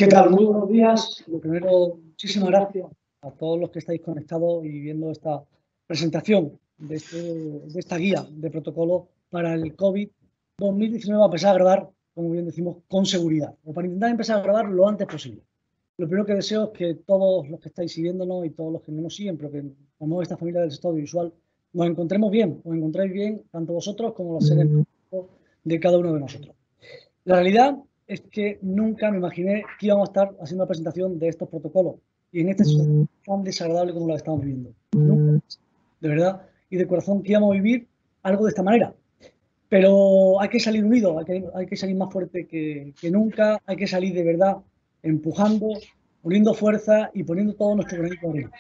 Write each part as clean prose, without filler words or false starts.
¿Qué tal? Muy buenos días. Lo primero, muchísimas gracias a todos los que estáis conectados y viendo esta presentación de esta guía de protocolo para el COVID 2019, a empezar a grabar, como bien decimos, con seguridad, o para intentar empezar a grabar lo antes posible. Lo primero que deseo es que todos los que estáis siguiéndonos y todos los que no nos siguen, pero que formamos esta familia del sector audiovisual, nos encontremos bien, os encontráis bien, tanto vosotros como los seres de cada uno de nosotros. La realidad es que nunca me imaginé que íbamos a estar haciendo la presentación de estos protocolos y en esta situación tan desagradable como la que estamos viviendo. Nunca, de verdad y de corazón, que íbamos a vivir algo de esta manera. Pero hay que salir unidos, hay que salir más fuerte que nunca, hay que salir de verdad empujando, poniendo fuerza y poniendo todo nuestro granito de arena.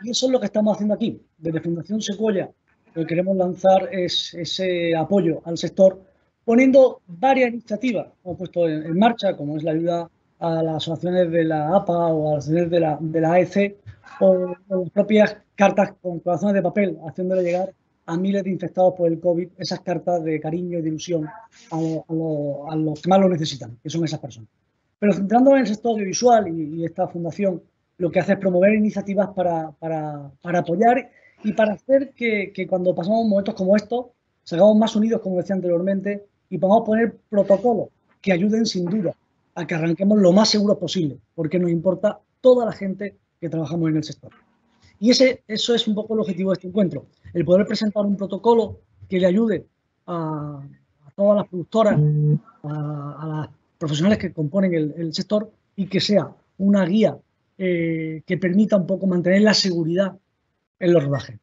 Y eso es lo que estamos haciendo aquí. Desde Fundación Sequoia, lo que queremos lanzar es ese apoyo al sector, poniendo varias iniciativas que hemos puesto en marcha, como es la ayuda a las asociaciones de la APA o a las asociaciones de la AEC, o las propias cartas con corazones de papel, haciéndole llegar a miles de infectados por el COVID esas cartas de cariño y de ilusión a los que más lo necesitan, que son esas personas. Pero centrándonos en el sector audiovisual y esta fundación lo que hace es promover iniciativas para apoyar y para hacer que cuando pasamos momentos como estos, salgamos más unidos, como decía anteriormente, y podamos poner protocolos que ayuden sin duda a que arranquemos lo más seguro posible, porque nos importa toda la gente que trabajamos en el sector. Y eso es un poco el objetivo de este encuentro, el poder presentar un protocolo que le ayude a todas las productoras, a las profesionales que componen el sector y que sea una guía que permita un poco mantener la seguridad en los rodajes.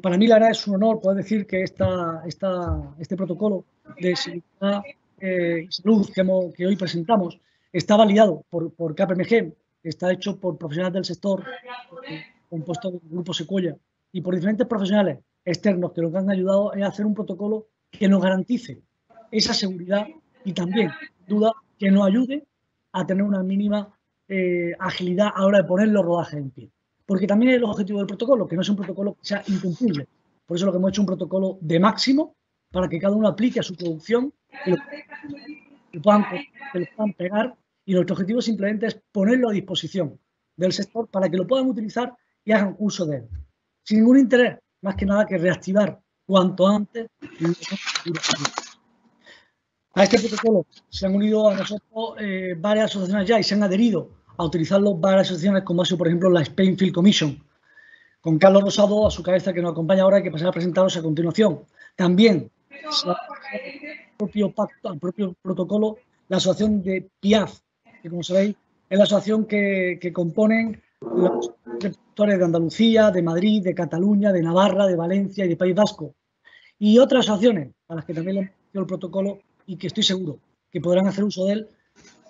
Para mí, la verdad, es un honor poder decir que este protocolo de seguridad y salud que hoy presentamos está validado por KPMG, está hecho por profesionales del sector, compuesto del Grupo Sequoia, y por diferentes profesionales externos que nos han ayudado a hacer un protocolo que nos garantice esa seguridad y también, sin duda, que nos ayude a tener una mínima agilidad a la hora de poner los rodajes en pie. Porque también es el objetivo del protocolo, que no es un protocolo que sea incumplible. Por eso lo que hemos hecho es un protocolo de máximo para que cada uno aplique a su producción y lo puedan pegar. Y nuestro objetivo simplemente es ponerlo a disposición del sector para que lo puedan utilizar y hagan uso de él. Sin ningún interés, más que nada que reactivar cuanto antes. A este protocolo se han unido a nosotros varias asociaciones ya y se han adherido a utilizarlo varias asociaciones, como ha sido, por ejemplo, la Spain Film Commission, con Carlos Rosado a su cabeza, que nos acompaña ahora y que pasará a presentaros a continuación. También al propio protocolo la asociación de PIAF, que como sabéis es la asociación que componen los productores de Andalucía, de Madrid, de Cataluña, de Navarra, de Valencia y de País Vasco. Y otras asociaciones a las que también le hemos hecho el protocolo y que estoy seguro que podrán hacer uso de él,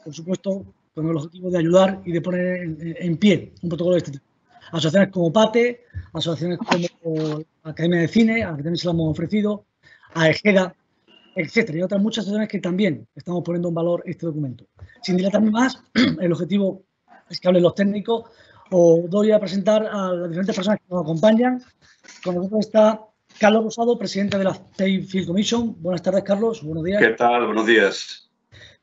por supuesto, con el objetivo de ayudar y de poner en pie un protocolo de este tipo. Asociaciones como PATE, asociaciones como Academia de Cine, a la que también se la hemos ofrecido, a EGERA, etcétera, y otras muchas asociaciones que también estamos poniendo en valor este documento. Sin dilatarme más, el objetivo es que hablen los técnicos. Os doy a presentar a las diferentes personas que nos acompañan. Con nosotros está Carlos Rosado, presidente de la Spain Film Commission. Buenas tardes, Carlos. Buenos días. ¿Qué tal? Buenos días.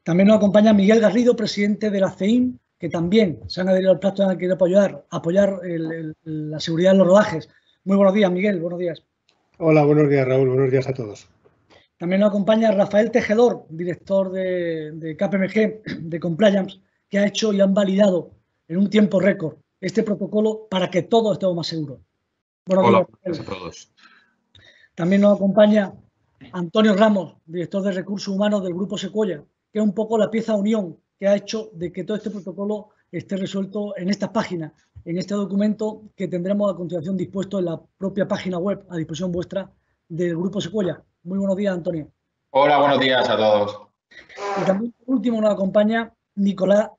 También nos acompaña Miguel Garrido, presidente de la CEIM, que también se han adherido al pacto en el que quiere apoyar la seguridad en los rodajes. Muy buenos días, Miguel. Buenos días. Hola, buenos días, Raúl. Buenos días a todos. También nos acompaña Rafael Tejedor, director de KPMG, de Compliance, que ha hecho y han validado en un tiempo récord este protocolo para que todos estemos más seguros. Hola, buenos días a todos. También nos acompaña Antonio Ramos, director de Recursos Humanos del Grupo Sequoia, que es un poco la pieza unión que ha hecho de que todo este protocolo esté resuelto en estas páginas, en este documento que tendremos a continuación dispuesto en la propia página web a disposición vuestra del Grupo Sequoia. Muy buenos días, Antonio. Hola, buenos días a todos. Y también, por último, nos acompaña Nicolás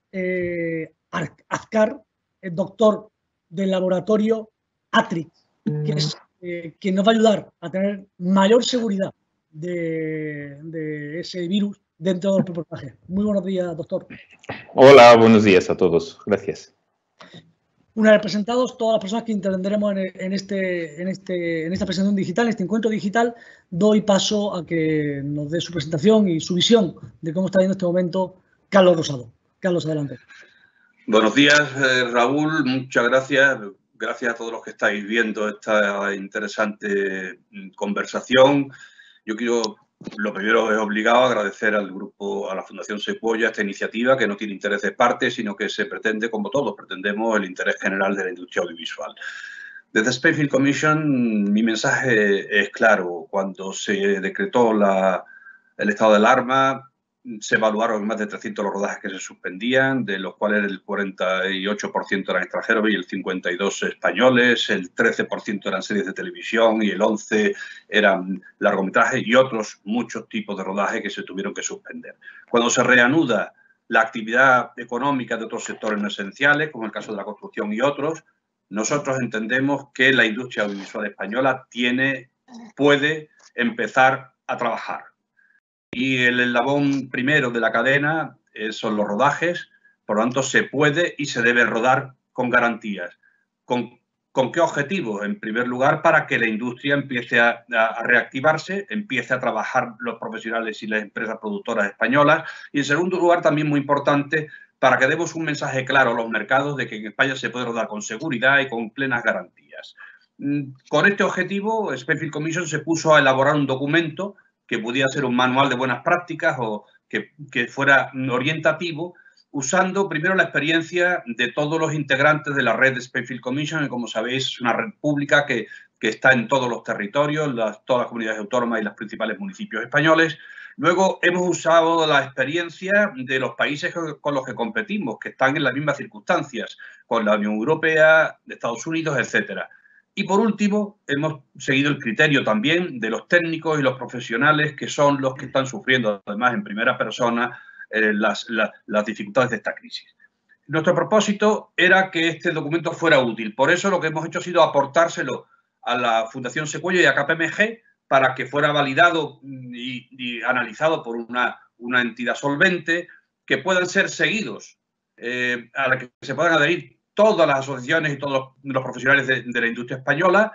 Azcar, el doctor del laboratorio Atrix, que es quien nos va a ayudar a tener mayor seguridad de ese virus dentro del reportaje. Muy buenos días, doctor. Hola, buenos días a todos. Gracias. Una vez presentados, todas las personas que intervendremos en esta presentación digital, en este encuentro digital, doy paso a que nos dé su presentación y su visión de cómo está viendo este momento Carlos Rosado. Carlos, adelante. Buenos días, Raúl. Muchas gracias. Gracias a todos los que estáis viendo esta interesante conversación. Yo quiero, lo primero es obligado a agradecer al grupo, a la Fundación Sequoia, esta iniciativa que no tiene interés de parte, sino que se pretende, como todos pretendemos, el interés general de la industria audiovisual. Desde Spacefield Commission, mi mensaje es claro. Cuando se decretó el estado de alarma, se evaluaron más de 300 los rodajes que se suspendían, de los cuales el 48% eran extranjeros y el 52% españoles, el 13% eran series de televisión y el 11% eran largometrajes y otros muchos tipos de rodaje que se tuvieron que suspender. Cuando se reanuda la actividad económica de otros sectores no esenciales, como el caso de la construcción y otros, nosotros entendemos que la industria audiovisual española puede empezar a trabajar. Y el eslabón primero de la cadena son los rodajes, por lo tanto se puede y se debe rodar con garantías. ¿Con qué objetivo? En primer lugar, para que la industria empiece a reactivarse, empiece a trabajar los profesionales y las empresas productoras españolas. Y en segundo lugar, también muy importante, para que demos un mensaje claro a los mercados de que en España se puede rodar con seguridad y con plenas garantías. Con este objetivo, Spacefield Commission se puso a elaborar un documento que pudiera ser un manual de buenas prácticas o que fuera orientativo, usando primero la experiencia de todos los integrantes de la red de Spacefield Commission, que como sabéis es una red pública que está en todos los territorios, todas las comunidades autónomas y los principales municipios españoles. Luego hemos usado la experiencia de los países con los que competimos, que están en las mismas circunstancias, con la Unión Europea, de Estados Unidos, etcétera. Y por último, hemos seguido el criterio también de los técnicos y los profesionales, que son los que están sufriendo, además, en primera persona, las dificultades de esta crisis. Nuestro propósito era que este documento fuera útil. Por eso lo que hemos hecho ha sido aportárselo a la Fundación Sequoia y a KPMG para que fuera validado y analizado por una entidad solvente, que puedan ser seguidos, a la que se puedan adherir todas las asociaciones y todos los profesionales de la industria española,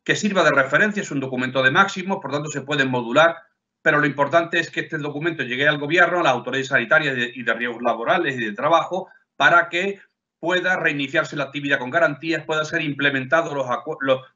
que sirva de referencia. Es un documento de máximos, por tanto se pueden modular, pero lo importante es que este documento llegue al gobierno, a las autoridades sanitarias y de riesgos laborales y de trabajo, para que pueda reiniciarse la actividad con garantías, pueda ser implementado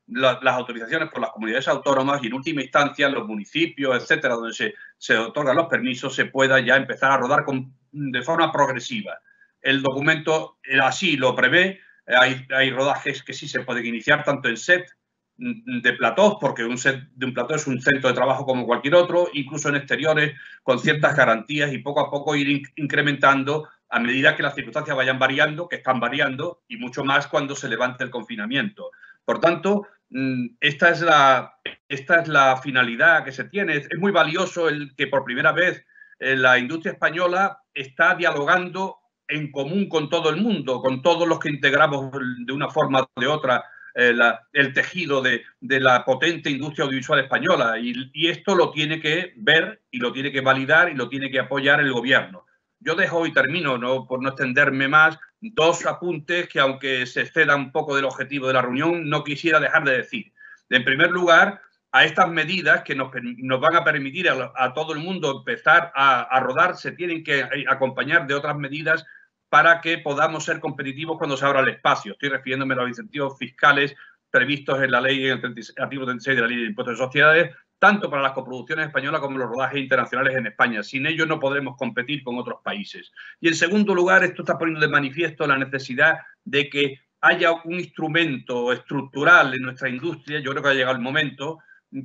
las autorizaciones por las comunidades autónomas y en última instancia los municipios, etcétera, donde se otorgan los permisos, se pueda ya empezar a rodar de forma progresiva. El documento así lo prevé. Hay rodajes que sí se pueden iniciar tanto en set de platós, porque un set de un plató es un centro de trabajo como cualquier otro, incluso en exteriores, con ciertas garantías, y poco a poco ir incrementando a medida que las circunstancias vayan variando, que están variando, y mucho más cuando se levante el confinamiento. Por tanto, esta es la finalidad que se tiene. Es muy valioso el que por primera vez la industria española está dialogando en común con todo el mundo, con todos los que integramos de una forma o de otra el tejido de la potente industria audiovisual española, y esto lo tiene que ver y lo tiene que validar y lo tiene que apoyar el gobierno. Yo dejo y termino, por no extenderme más, dos apuntes que, aunque se exceda un poco del objetivo de la reunión, no quisiera dejar de decir. En primer lugar, a estas medidas que nos van a permitir a todo el mundo empezar a rodar, se tienen que acompañar de otras medidas para que podamos ser competitivos cuando se abra el espacio. Estoy refiriéndome a los incentivos fiscales previstos en la ley, en el artículo 36 de la Ley de Impuestos de Sociedades, tanto para las coproducciones españolas como los rodajes internacionales en España. Sin ellos no podremos competir con otros países. Y en segundo lugar, esto está poniendo de manifiesto la necesidad de que haya un instrumento estructural en nuestra industria, yo creo que ha llegado el momento,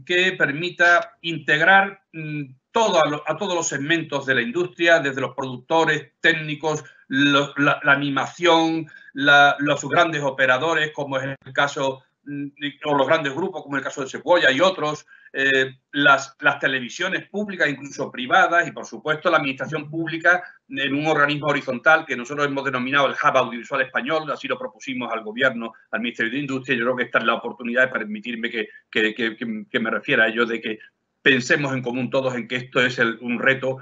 que permita integrar a todos los segmentos de la industria, desde los productores, técnicos, la animación, los grandes operadores, como es el caso, o los grandes grupos, como es el caso de Sequoia y otros, las televisiones públicas, incluso privadas, y por supuesto la administración pública en un organismo horizontal que nosotros hemos denominado el Hub Audiovisual Español. Así lo propusimos al gobierno, al Ministerio de Industria. Yo creo que esta es la oportunidad de permitirme que me refiera a ello, de que pensemos en común todos en que esto es el reto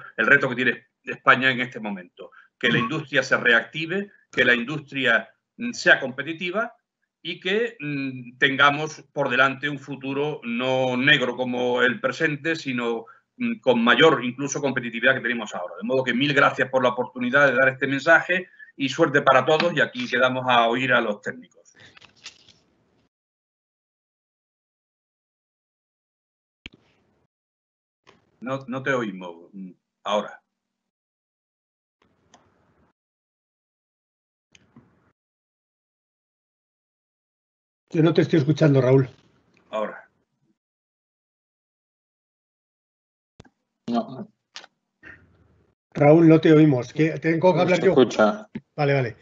que tiene España en este momento. Que la industria se reactive, que la industria sea competitiva y que tengamos por delante un futuro no negro como el presente, sino con mayor incluso competitividad que tenemos ahora. De modo que mil gracias por la oportunidad de dar este mensaje y suerte para todos, y aquí quedamos a oír a los técnicos. No te oímos ahora. Yo no te estoy escuchando, Raúl. Ahora. No. Raúl, no te oímos. ¿Tengo que hablar yo? Escucha. Vale.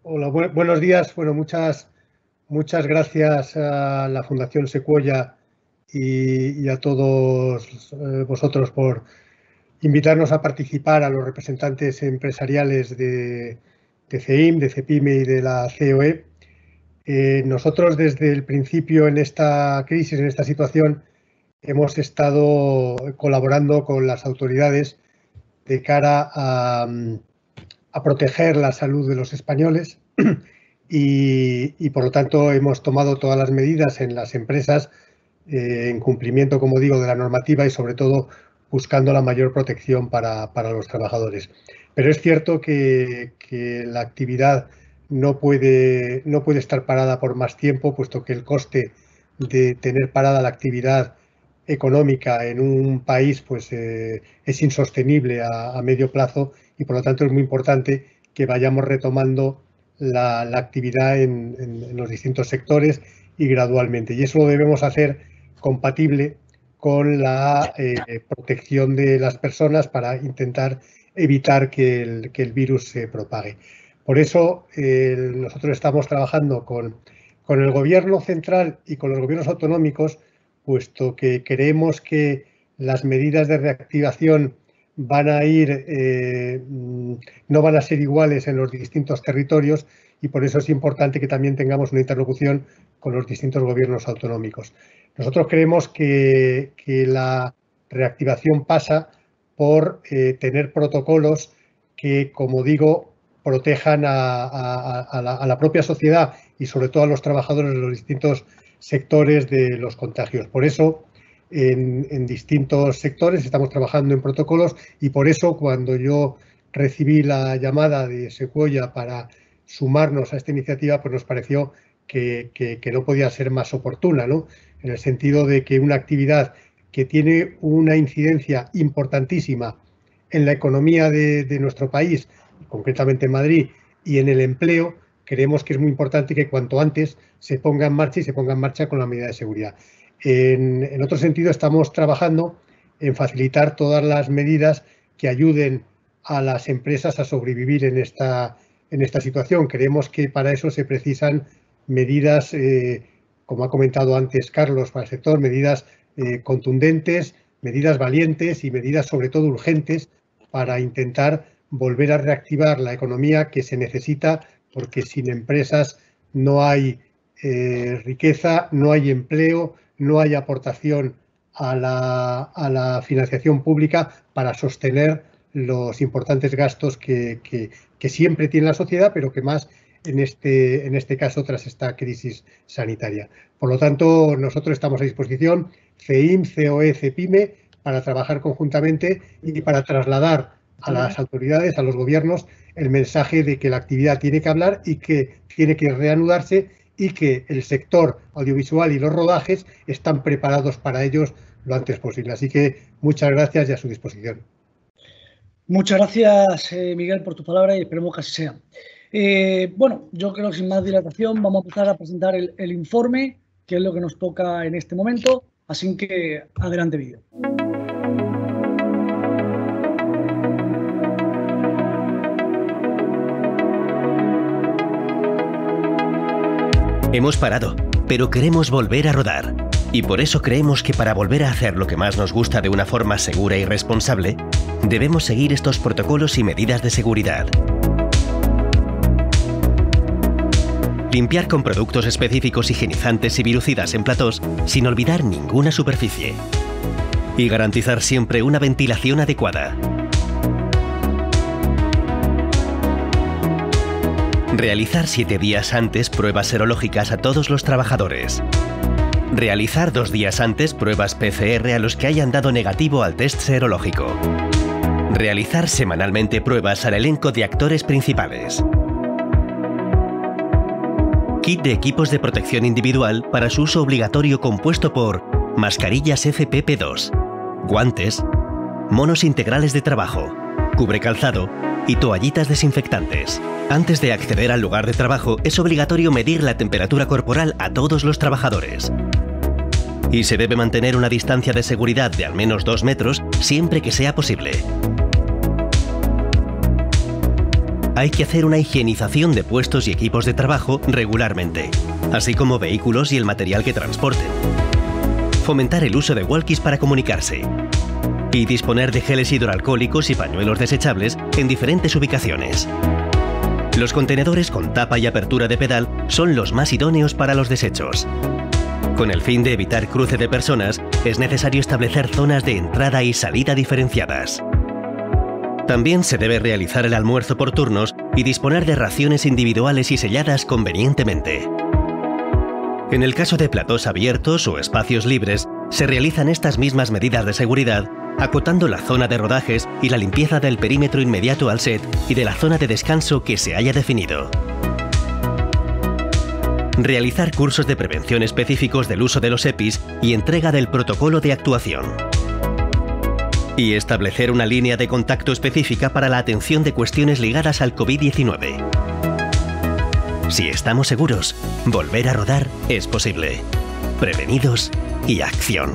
Hola, buenos días. Bueno, muchas gracias a la Fundación Sequoia y a todos vosotros por invitarnos a participar, a los representantes empresariales de CEIM, de CEPIME y de la COE. Nosotros desde el principio en esta crisis, en esta situación, hemos estado colaborando con las autoridades de cara a proteger la salud de los españoles y por lo tanto hemos tomado todas las medidas en las empresas en cumplimiento, como digo, de la normativa y sobre todo buscando la mayor protección para los trabajadores. Pero es cierto que la actividad no puede estar parada por más tiempo, puesto que el coste de tener parada la actividad económica en un país pues es insostenible a medio plazo y por lo tanto es muy importante que vayamos retomando la actividad en los distintos sectores y gradualmente. Y eso lo debemos hacer compatible con la protección de las personas para intentar evitar que el virus se propague. Por eso nosotros estamos trabajando con el Gobierno central y con los gobiernos autonómicos, puesto que creemos que las medidas de reactivación van a no van a ser iguales en los distintos territorios y por eso es importante que también tengamos una interlocución con los distintos gobiernos autonómicos. Nosotros creemos que la reactivación pasa por tener protocolos que, como digo, protejan a la propia sociedad y sobre todo a los trabajadores de los distintos sectores de los contagios. Por eso, en distintos sectores estamos trabajando en protocolos y por eso cuando yo recibí la llamada de Sequoia para sumarnos a esta iniciativa, pues nos pareció que no podía ser más oportuna, ¿no? En el sentido de que una actividad que tiene una incidencia importantísima en la economía de nuestro país, concretamente en Madrid, y en el empleo, creemos que es muy importante que cuanto antes se ponga en marcha y se ponga en marcha con la medida de seguridad. En otro sentido, estamos trabajando en facilitar todas las medidas que ayuden a las empresas a sobrevivir en esta situación. Creemos que para eso se precisan medidas, como ha comentado antes Carlos, para el sector, medidas contundentes, medidas valientes y medidas sobre todo urgentes para intentar volver a reactivar la economía que se necesita, porque sin empresas no hay riqueza, no hay empleo, no hay aportación a la financiación pública para sostener los importantes gastos que siempre tiene la sociedad, pero que más en este caso tras esta crisis sanitaria. Por lo tanto, nosotros estamos a disposición, CEIM, COE, CEPIME, para trabajar conjuntamente y para trasladar a las autoridades, a los gobiernos, el mensaje de que la actividad tiene que hablar y que tiene que reanudarse y que el sector audiovisual y los rodajes están preparados para ellos lo antes posible. Así que muchas gracias y a su disposición. Muchas gracias, Miguel, por tu palabra y esperemos que así sea. Bueno, yo creo que sin más dilatación vamos a empezar a presentar el informe, que es lo que nos toca en este momento. Así que adelante, vídeo. Hemos parado, pero queremos volver a rodar. Y por eso creemos que para volver a hacer lo que más nos gusta de una forma segura y responsable, debemos seguir estos protocolos y medidas de seguridad. Limpiar con productos específicos higienizantes y virucidas en platós sin olvidar ninguna superficie. Y garantizar siempre una ventilación adecuada. Realizar 7 días antes pruebas serológicas a todos los trabajadores. Realizar 2 días antes pruebas PCR a los que hayan dado negativo al test serológico. Realizar semanalmente pruebas al elenco de actores principales. Kit de equipos de protección individual para su uso obligatorio compuesto por mascarillas FFP2, guantes, monos integrales de trabajo, cubrecalzado y toallitas desinfectantes. Antes de acceder al lugar de trabajo es obligatorio medir la temperatura corporal a todos los trabajadores. Y se debe mantener una distancia de seguridad de al menos 2 metros siempre que sea posible. Hay que hacer una higienización de puestos y equipos de trabajo regularmente, así como vehículos y el material que transporten. Fomentar el uso de walkies para comunicarse. Y disponer de geles hidroalcohólicos y pañuelos desechables en diferentes ubicaciones. Los contenedores con tapa y apertura de pedal son los más idóneos para los desechos. Con el fin de evitar cruce de personas, es necesario establecer zonas de entrada y salida diferenciadas. También se debe realizar el almuerzo por turnos y disponer de raciones individuales y selladas convenientemente. En el caso de platós abiertos o espacios libres, se realizan estas mismas medidas de seguridad, acotando la zona de rodajes y la limpieza del perímetro inmediato al set y de la zona de descanso que se haya definido. Realizar cursos de prevención específicos del uso de los EPIs y entrega del protocolo de actuación. Y establecer una línea de contacto específica para la atención de cuestiones ligadas al COVID-19. Si estamos seguros, volver a rodar es posible. Prevenidos y acción.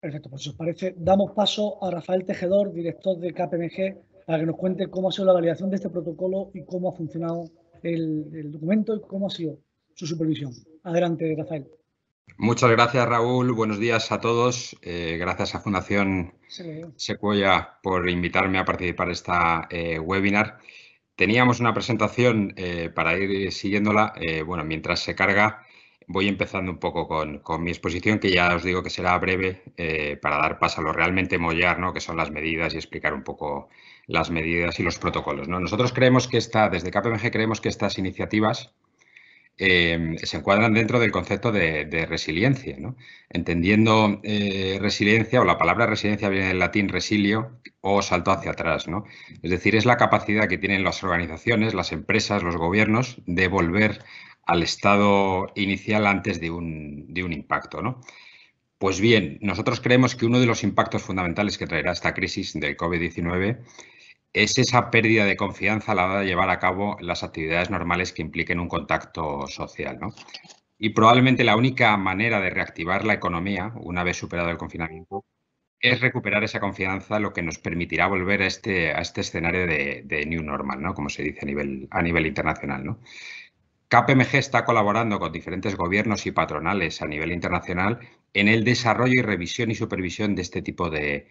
Perfecto, pues si os parece, damos paso a Rafael Tejedor, director de KPMG, para que nos cuente cómo ha sido la validación de este protocolo y cómo ha funcionado el documento y cómo ha sido su supervisión. Adelante, Rafael. Muchas gracias, Raúl. Buenos días a todos. Gracias a Fundación Sequoia por invitarme a participar en esta webinar. Teníamos una presentación para ir siguiéndola. Bueno, mientras se carga, voy empezando un poco con mi exposición, que ya os digo que será breve para dar paso a lo realmente mollar, ¿no? Que son las medidas y explicar un poco las medidas y los protocolos, ¿no? Nosotros creemos que desde KPMG creemos que estas iniciativas se encuadran dentro del concepto de resiliencia, ¿no? Entendiendo resiliencia, o la palabra resiliencia viene del latín resilio o salto hacia atrás, ¿no? Es decir, es la capacidad que tienen las organizaciones, las empresas, los gobiernos de volver al estado inicial antes de un impacto, ¿no? Pues bien, nosotros creemos que uno de los impactos fundamentales que traerá esta crisis del COVID-19 es esa pérdida de confianza a la hora de llevar a cabo las actividades normales que impliquen un contacto social, ¿no? Y probablemente la única manera de reactivar la economía, una vez superado el confinamiento, es recuperar esa confianza, lo que nos permitirá volver a este escenario de new normal, ¿no? Como se dice a nivel internacional, ¿no? KPMG está colaborando con diferentes gobiernos y patronales a nivel internacional en el desarrollo y revisión y supervisión de este tipo de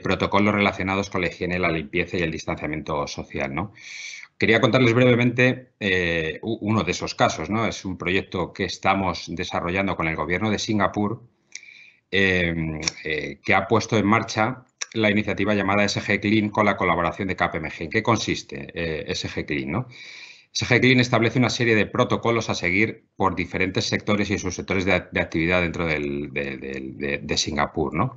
protocolos relacionados con la higiene, la limpieza y el distanciamiento social, ¿no? Quería contarles brevemente uno de esos casos, ¿no? Es un proyecto que estamos desarrollando con el gobierno de Singapur, que ha puesto en marcha la iniciativa llamada SG Clean con la colaboración de KPMG. ¿En qué consiste SG Clean, no? SG Clean establece una serie de protocolos a seguir por diferentes sectores y subsectores de actividad dentro de Singapur, ¿no?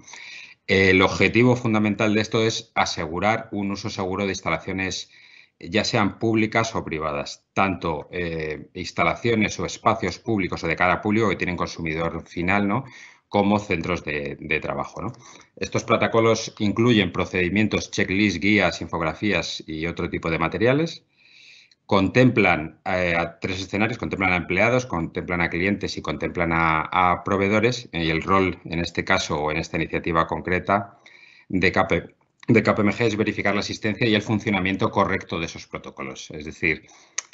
El objetivo fundamental de esto es asegurar un uso seguro de instalaciones, ya sean públicas o privadas, tanto instalaciones o espacios públicos o de cara a público que tienen consumidor final, ¿no? Como centros de trabajo, ¿no? Estos protocolos incluyen procedimientos, checklists, guías, infografías y otro tipo de materiales. Contemplan a 3 escenarios, contemplan a empleados, contemplan a clientes y contemplan a proveedores, y el rol en este caso o en esta iniciativa concreta de KPMG es verificar la existencia y el funcionamiento correcto de esos protocolos. Es decir,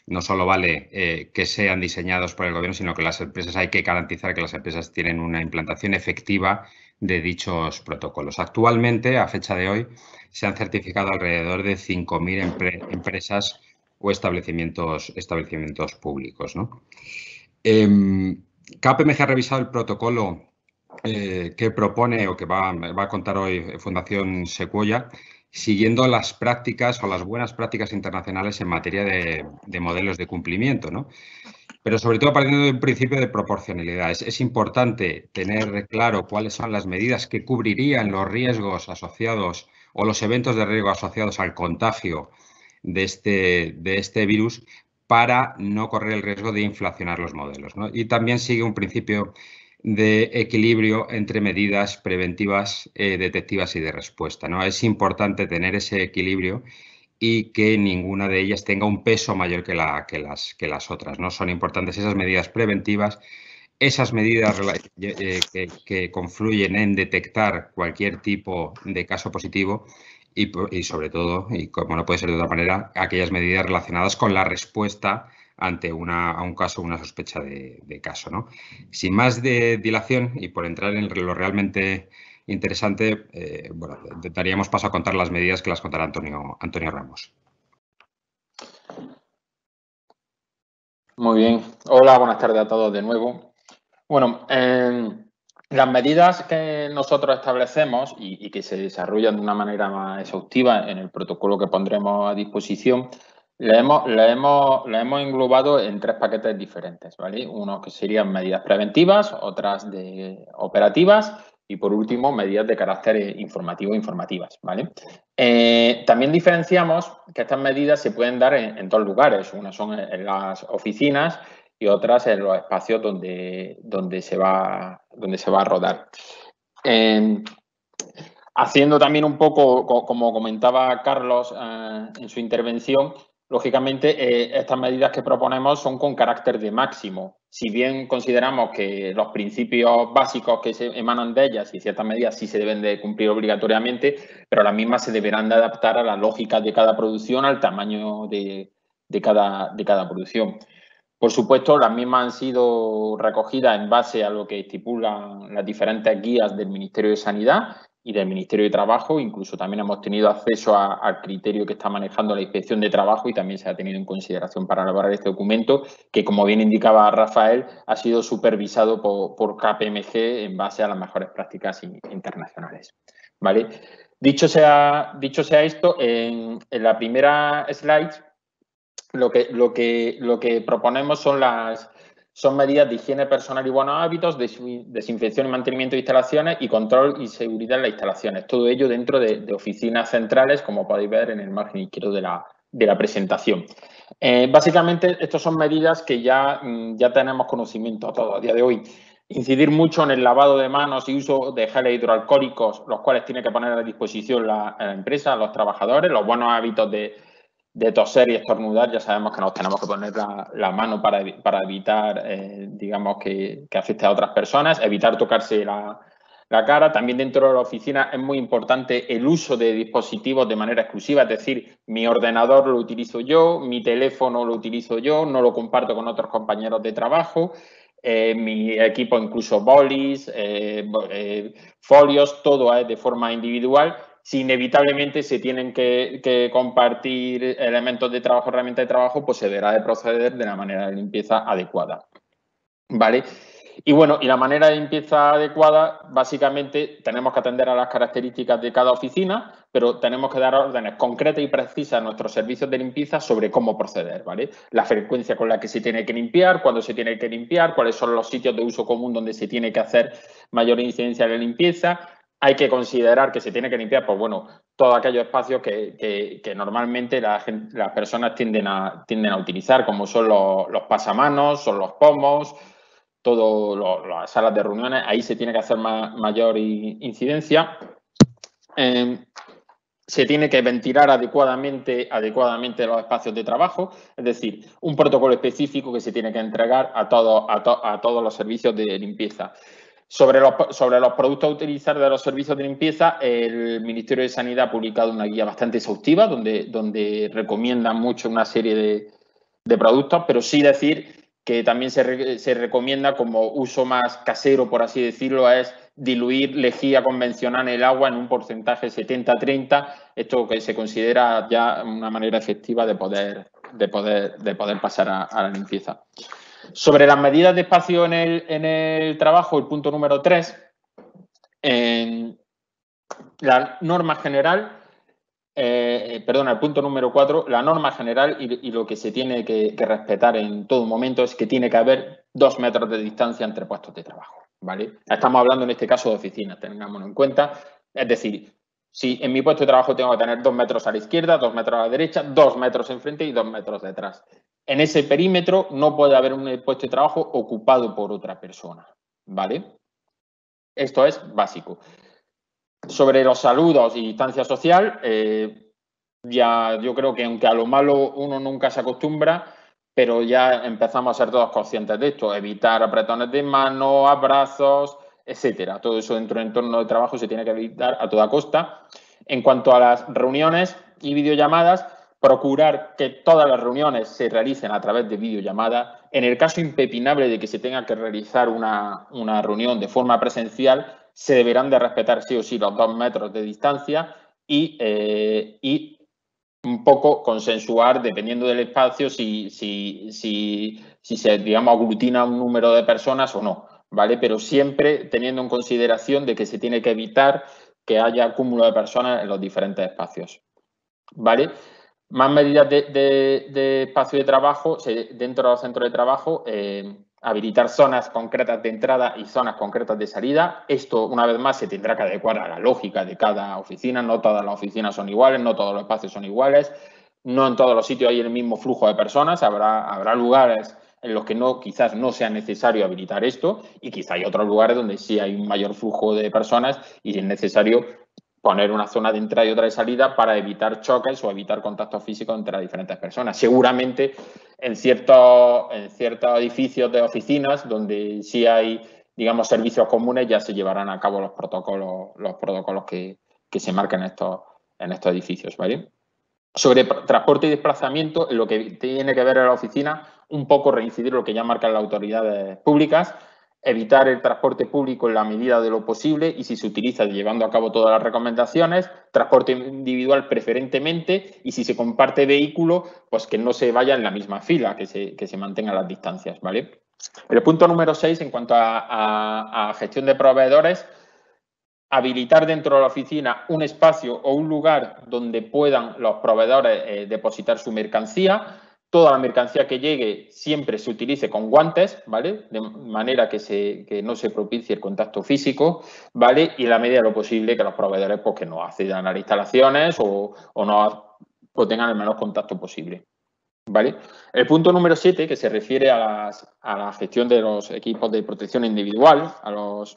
no solo vale que sean diseñados por el gobierno, sino que las empresas hay que garantizar que las empresas tienen una implantación efectiva de dichos protocolos. Actualmente, a fecha de hoy, se han certificado alrededor de 5.000 empresas o establecimientos públicos, ¿no? KPMG ha revisado el protocolo que propone o que va a contar hoy Fundación Sequoia, siguiendo las prácticas o las buenas prácticas internacionales en materia de modelos de cumplimiento, ¿no? Pero sobre todo partiendo de un principio de proporcionalidad. Es importante tener claro cuáles son las medidas que cubrirían los riesgos asociados o los eventos de riesgo asociados al contagio de este virus para no correr el riesgo de inflacionar los modelos, ¿no? Y también sigue un principio de equilibrio entre medidas preventivas, detectivas y de respuesta, ¿no? Es importante tener ese equilibrio y que ninguna de ellas tenga un peso mayor que las otras, ¿no? Son importantes esas medidas preventivas, esas medidas que confluyen en detectar cualquier tipo de caso positivo y sobre todo, y como no puede ser de otra manera, aquellas medidas relacionadas con la respuesta ante a un caso, una sospecha de caso, ¿no? Sin más dilación y por entrar en lo realmente interesante, bueno, daríamos paso a contar las medidas que las contará Antonio Ramos. Muy bien. Hola, buenas tardes a todos de nuevo. Bueno, las medidas que nosotros establecemos y que se desarrollan de una manera más exhaustiva en el protocolo que pondremos a disposición, le hemos englobado en 3 paquetes diferentes, ¿vale? Uno que serían medidas preventivas, otras operativas y, por último, medidas de carácter informativo e informativas, ¿vale? También diferenciamos que estas medidas se pueden dar en 2 lugares. Unas son en las oficinas y otras en los espacios donde se va a rodar. Haciendo también un poco, como comentaba Carlos en su intervención, lógicamente estas medidas que proponemos son con carácter de máximo. Si bien consideramos que los principios básicos que se emanan de ellas y ciertas medidas sí se deben de cumplir obligatoriamente, pero las mismas se deberán de adaptar a la lógica de cada producción, al tamaño de cada producción. Por supuesto, las mismas han sido recogidas en base a lo que estipulan las diferentes guías del Ministerio de Sanidad y del Ministerio de Trabajo. Incluso también hemos tenido acceso al criterio que está manejando la Inspección de Trabajo y también se ha tenido en consideración para elaborar este documento, que, como bien indicaba Rafael, ha sido supervisado por KPMG en base a las mejores prácticas internacionales, ¿vale? Dicho sea esto, en la primera slide lo que proponemos son medidas de higiene personal y buenos hábitos, desinfección y mantenimiento de instalaciones y control y seguridad en las instalaciones. Todo ello dentro de oficinas centrales, como podéis ver en el margen izquierdo de la presentación. Básicamente, estas son medidas que ya tenemos conocimiento todos a día de hoy. Incidir mucho en el lavado de manos y uso de geles hidroalcohólicos, los cuales tiene que poner a disposición la empresa, los trabajadores, los buenos hábitos de toser y estornudar. Ya sabemos que nos tenemos que poner la mano para evitar, digamos, que afecte a otras personas, evitar tocarse la cara. También dentro de la oficina es muy importante el uso de dispositivos de manera exclusiva, es decir, mi ordenador lo utilizo yo, mi teléfono lo utilizo yo, no lo comparto con otros compañeros de trabajo. Mi equipo, incluso bolis, folios, todo es de forma individual. Si inevitablemente se tienen que compartir elementos de trabajo, herramientas de trabajo, pues se deberá de proceder de la manera de limpieza adecuada, ¿vale? Y bueno, y la manera de limpieza adecuada, básicamente tenemos que atender a las características de cada oficina, pero tenemos que dar órdenes concretas y precisas a nuestros servicios de limpieza sobre cómo proceder, ¿vale? La frecuencia con la que se tiene que limpiar, cuándo se tiene que limpiar, cuáles son los sitios de uso común donde se tiene que hacer mayor incidencia de limpieza. Hay que considerar que se tiene que limpiar, pues bueno, todos aquellos espacios que normalmente las personas tienden a utilizar, como son los pasamanos, son los pomos, todas las salas de reuniones. Ahí se tiene que hacer mayor incidencia. Se tiene que ventilar adecuadamente los espacios de trabajo, es decir, un protocolo específico que se tiene que entregar a todos los servicios de limpieza. Sobre los productos a utilizar de los servicios de limpieza, el Ministerio de Sanidad ha publicado una guía bastante exhaustiva donde recomienda mucho una serie de productos, pero sí decir que también se recomienda como uso más casero, por así decirlo, es diluir lejía convencional en el agua en un porcentaje 70-30, esto que se considera ya una manera efectiva de poder poder pasar a la limpieza. Sobre las medidas de espacio en el trabajo, el punto número 3, la norma general, el punto número 4, la norma general y lo que se tiene que respetar en todo momento es que tiene que haber 2 metros de distancia entre puestos de trabajo, ¿vale? Estamos hablando en este caso de oficinas, tengámoslo en cuenta. Es decir, si en mi puesto de trabajo tengo que tener 2 metros a la izquierda, 2 metros a la derecha, 2 metros enfrente y 2 metros detrás. En ese perímetro no puede haber un puesto de trabajo ocupado por otra persona, ¿vale? Esto es básico. Sobre los saludos y distancia social, ya yo creo que aunque a lo malo uno nunca se acostumbra, pero ya empezamos a ser todos conscientes de esto. Evitar apretones de mano, abrazos, etcétera. Todo eso dentro del entorno de trabajo se tiene que evitar a toda costa. En cuanto a las reuniones y videollamadas, procurar que todas las reuniones se realicen a través de videollamada. En el caso impepinable de que se tenga que realizar una reunión de forma presencial, se deberán de respetar sí o sí los 2 metros de distancia y un poco consensuar, dependiendo del espacio, si se, digamos, aglutina un número de personas o no, ¿vale? Pero siempre teniendo en consideración de que se tiene que evitar que haya cúmulo de personas en los diferentes espacios, ¿vale? Más medidas de espacio de trabajo, dentro de los centros de trabajo, habilitar zonas concretas de entrada y zonas concretas de salida. Esto, una vez más, se tendrá que adecuar a la lógica de cada oficina. No todas las oficinas son iguales, no todos los espacios son iguales, no en todos los sitios hay el mismo flujo de personas. Habrá lugares en los que quizás no sea necesario habilitar esto y quizá hay otros lugares donde sí hay un mayor flujo de personas y es necesario poner una zona de entrada y otra de salida para evitar choques o evitar contactos físicos entre las diferentes personas. Seguramente en ciertos edificios de oficinas donde sí hay, digamos, servicios comunes, ya se llevarán a cabo los protocolos que se marcan en estos edificios, ¿vale? Sobre transporte y desplazamiento, lo que tiene que ver en la oficina, un poco reincidir lo que ya marcan las autoridades públicas, evitar el transporte público en la medida de lo posible y si se utiliza llevando a cabo todas las recomendaciones, transporte individual preferentemente y si se comparte vehículo, pues que no se vaya en la misma fila, que se mantengan las distancias, ¿vale? El punto número 6, en cuanto a gestión de proveedores, habilitar dentro de la oficina un espacio o un lugar donde puedan los proveedores depositar su mercancía. Toda la mercancía que llegue siempre se utilice con guantes, ¿vale? De manera que no se propicie el contacto físico, ¿vale? Y en la medida de lo posible que los proveedores pues, que no accedan a las instalaciones o tengan el menor contacto posible, ¿vale? El punto número 7, que se refiere a la gestión de los equipos de protección individual, a los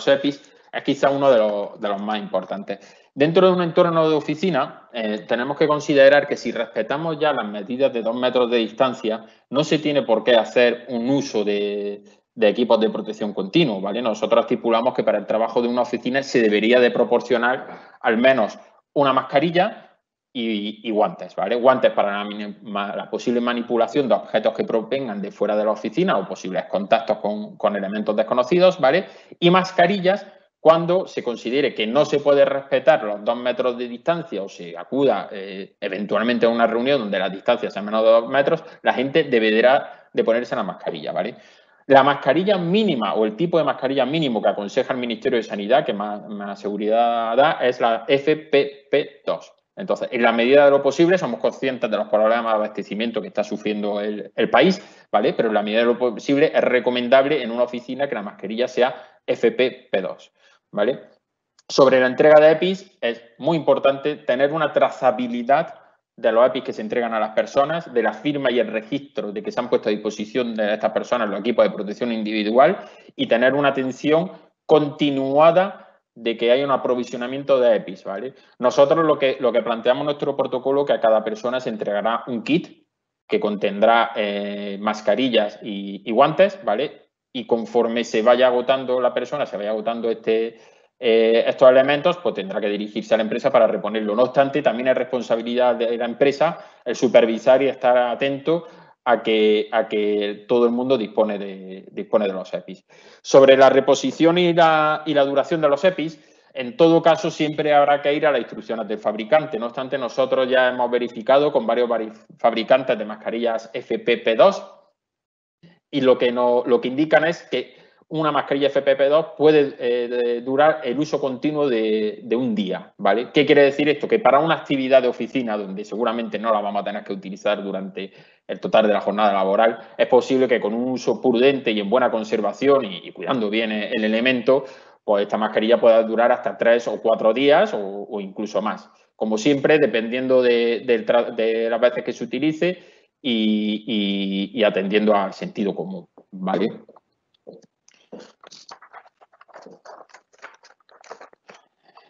EPIs, es quizá uno de los más importantes. Dentro de un entorno de oficina, tenemos que considerar que si respetamos ya las medidas de 2 metros de distancia, no se tiene por qué hacer un uso de equipos de protección continuo, ¿vale? Nosotros estipulamos que para el trabajo de una oficina se debería de proporcionar al menos una mascarilla y guantes, ¿vale? Guantes para la posible manipulación de objetos que provengan de fuera de la oficina o posibles contactos con elementos desconocidos, ¿vale? Y mascarillas cuando se considere que no se puede respetar los 2 metros de distancia o se acuda eventualmente a una reunión donde las distancias sean menos de 2 metros, la gente deberá de ponerse la mascarilla, ¿vale? La mascarilla mínima o el tipo de mascarilla mínimo que aconseja el Ministerio de Sanidad, que más seguridad da, es la FFP2. Entonces, en la medida de lo posible, somos conscientes de los problemas de abastecimiento que está sufriendo el país, ¿vale? Pero en la medida de lo posible es recomendable en una oficina que la mascarilla sea FFP2. ¿Vale? Sobre la entrega de EPIs es muy importante tener una trazabilidad de los EPIs que se entregan a las personas, de la firma y el registro de que se han puesto a disposición de estas personas los equipos de protección individual y tener una atención continuada de que haya un aprovisionamiento de EPIs, ¿vale? Nosotros lo que planteamos en nuestro protocolo es que a cada persona se entregará un kit que contendrá mascarillas y guantes, ¿vale? Y conforme se vaya agotando la persona, se vaya agotando estos elementos, pues tendrá que dirigirse a la empresa para reponerlo. No obstante, también es responsabilidad de la empresa el supervisar y estar atento a que todo el mundo dispone de los EPIs. Sobre la reposición y la duración de los EPIs, En todo caso, siempre habrá que ir a las instrucciones del fabricante. No obstante, nosotros ya hemos verificado con varios fabricantes de mascarillas FPP2 y lo que indican es que una mascarilla FPP2 puede durar el uso continuo de un día, ¿vale? ¿Qué quiere decir esto? Que para una actividad de oficina donde seguramente no la vamos a tener que utilizar durante el total de la jornada laboral, es posible que con un uso prudente y en buena conservación y cuidando bien el elemento, pues esta mascarilla pueda durar hasta 3 o 4 días o incluso más. Como siempre, dependiendo de las veces que se utilice y atendiendo al sentido común, ¿vale?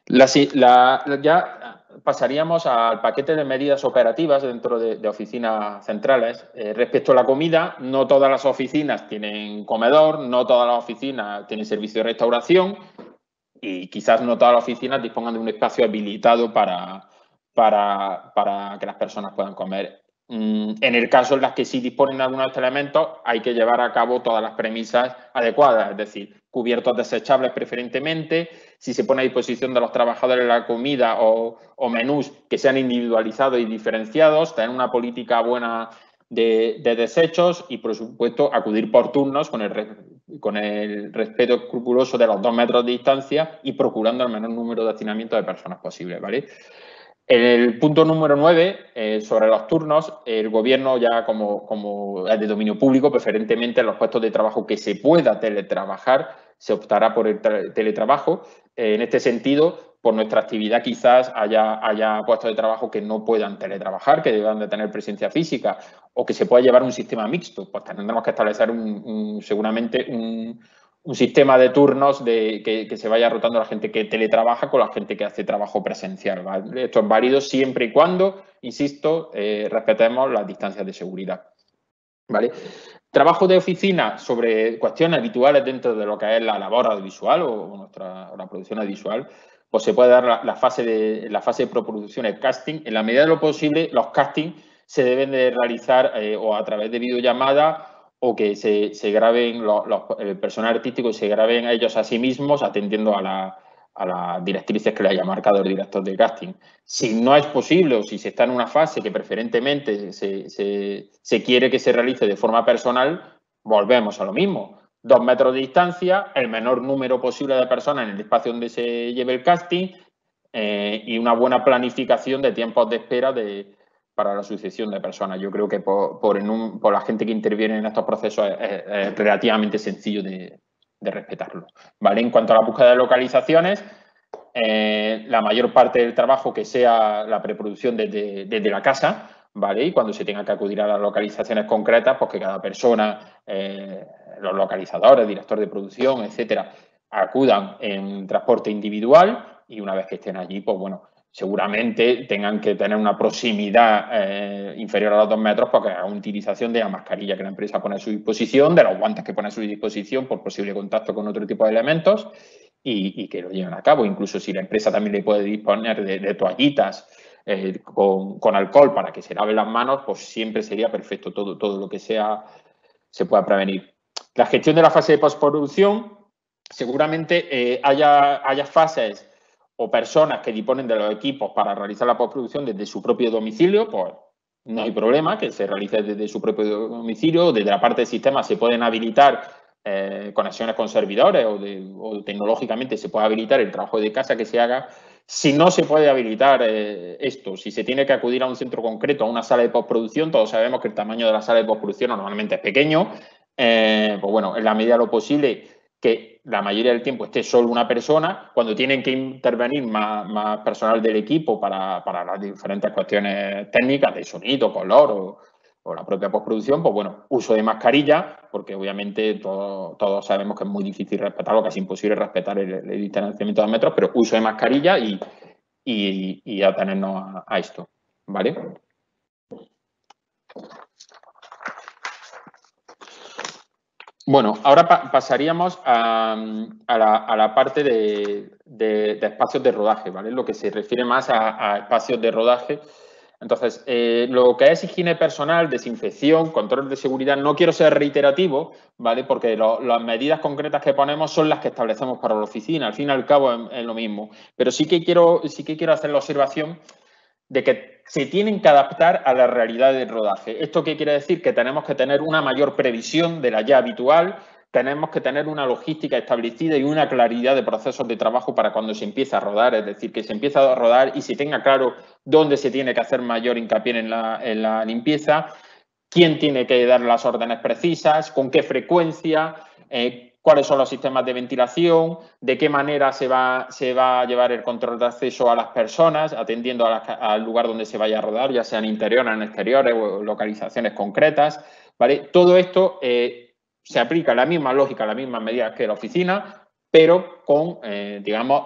Ya pasaríamos al paquete de medidas operativas dentro de oficinas centrales. Respecto a la comida, no todas las oficinas tienen comedor, no todas las oficinas tienen servicio de restauración y quizás no todas las oficinas dispongan de un espacio habilitado para que las personas puedan comer. En el caso en las que sí disponen de algunos de estos elementos, hay que llevar a cabo todas las premisas adecuadas, es decir, cubiertos desechables preferentemente, si se pone a disposición de los trabajadores la comida o menús que sean individualizados y diferenciados, tener una política buena de desechos y, por supuesto, acudir por turnos con el respeto escrupuloso de los 2 metros de distancia y procurando el menor número de hacinamientos de personas posible, ¿vale? El punto número 9, sobre los turnos, el Gobierno ya como es de dominio público, preferentemente en los puestos de trabajo que se pueda teletrabajar, se optará por el teletrabajo. En este sentido, por nuestra actividad quizás haya puestos de trabajo que no puedan teletrabajar, que deban de tener presencia física o que se pueda llevar un sistema mixto. Pues tendremos que establecer seguramente un sistema de turnos que se vaya rotando la gente que teletrabaja con la gente que hace trabajo presencial, ¿vale? Esto es válido siempre y cuando, insisto, respetemos las distancias de seguridad, ¿vale? Trabajo de oficina sobre cuestiones habituales dentro de lo que es la labor audiovisual o la producción audiovisual, pues se puede dar la fase de preproducción, el casting. En la medida de lo posible, los castings se deben de realizar o a través de videollamada o que se graben el personal artístico y se graben ellos a sí mismos atendiendo a las directrices que le haya marcado el director de casting. Si no es posible o si se está en una fase que preferentemente se quiere que se realice de forma personal, volvemos a lo mismo. 2 metros de distancia, el menor número posible de personas en el espacio donde se lleve el casting y una buena planificación de tiempos de espera para la sucesión de personas. Yo creo que por la gente que interviene en estos procesos es relativamente sencillo de respetarlo, ¿vale? En cuanto a la búsqueda de localizaciones, la mayor parte del trabajo que sea la preproducción desde la casa, ¿vale? Y cuando se tenga que acudir a las localizaciones concretas, pues que cada persona, los localizadores, director de producción, etcétera, acudan en transporte individual y una vez que estén allí, pues bueno, seguramente tengan que tener una proximidad inferior a los 2 metros porque es una utilización de la mascarilla que la empresa pone a su disposición, de los guantes que pone a su disposición por posible contacto con otro tipo de elementos y que lo lleven a cabo. Incluso si la empresa también le puede disponer de toallitas con alcohol para que se laven las manos, pues siempre sería perfecto todo lo que se pueda prevenir. La gestión de la fase de postproducción, seguramente haya fases o personas que disponen de los equipos para realizar la postproducción desde su propio domicilio, pues no hay problema que se realice desde su propio domicilio. Desde la parte del sistema se pueden habilitar conexiones con servidores o tecnológicamente se puede habilitar el trabajo de casa que se haga. Si no se puede habilitar si se tiene que acudir a un centro concreto, a una sala de postproducción, todos sabemos que el tamaño de la sala de postproducción normalmente es pequeño, pues bueno, en la medida de lo posible que la mayoría del tiempo esté solo una persona. Cuando tienen que intervenir más personal del equipo para las diferentes cuestiones técnicas de sonido, color o la propia postproducción, pues bueno, uso de mascarilla, porque obviamente todos sabemos que es muy difícil respetarlo, casi imposible respetar el distanciamiento de 2 metros, pero uso de mascarilla y atenernos a esto, ¿vale? Bueno, ahora pasaríamos a la parte de espacios de rodaje, ¿vale? Lo que se refiere más a espacios de rodaje. Entonces, lo que es higiene personal, desinfección, control de seguridad, no quiero ser reiterativo, ¿vale? Porque las medidas concretas que ponemos son las que establecemos para la oficina. Al fin y al cabo es lo mismo. Pero sí que quiero hacer la observación de que se tienen que adaptar a la realidad del rodaje. ¿Esto qué quiere decir? Que tenemos que tener una mayor previsión de la ya habitual, tenemos que tener una logística establecida y una claridad de procesos de trabajo para cuando se empieza a rodar, es decir, que se empieza a rodar y se tenga claro dónde se tiene que hacer mayor hincapié en la limpieza, quién tiene que dar las órdenes precisas, con qué frecuencia, cuáles son los sistemas de ventilación, de qué manera se va a llevar el control de acceso a las personas, atendiendo al lugar donde se vaya a rodar, ya sean interiores, en exteriores o localizaciones concretas, ¿vale? Todo esto se aplica la misma lógica, las mismas medidas que la oficina, pero con, digamos,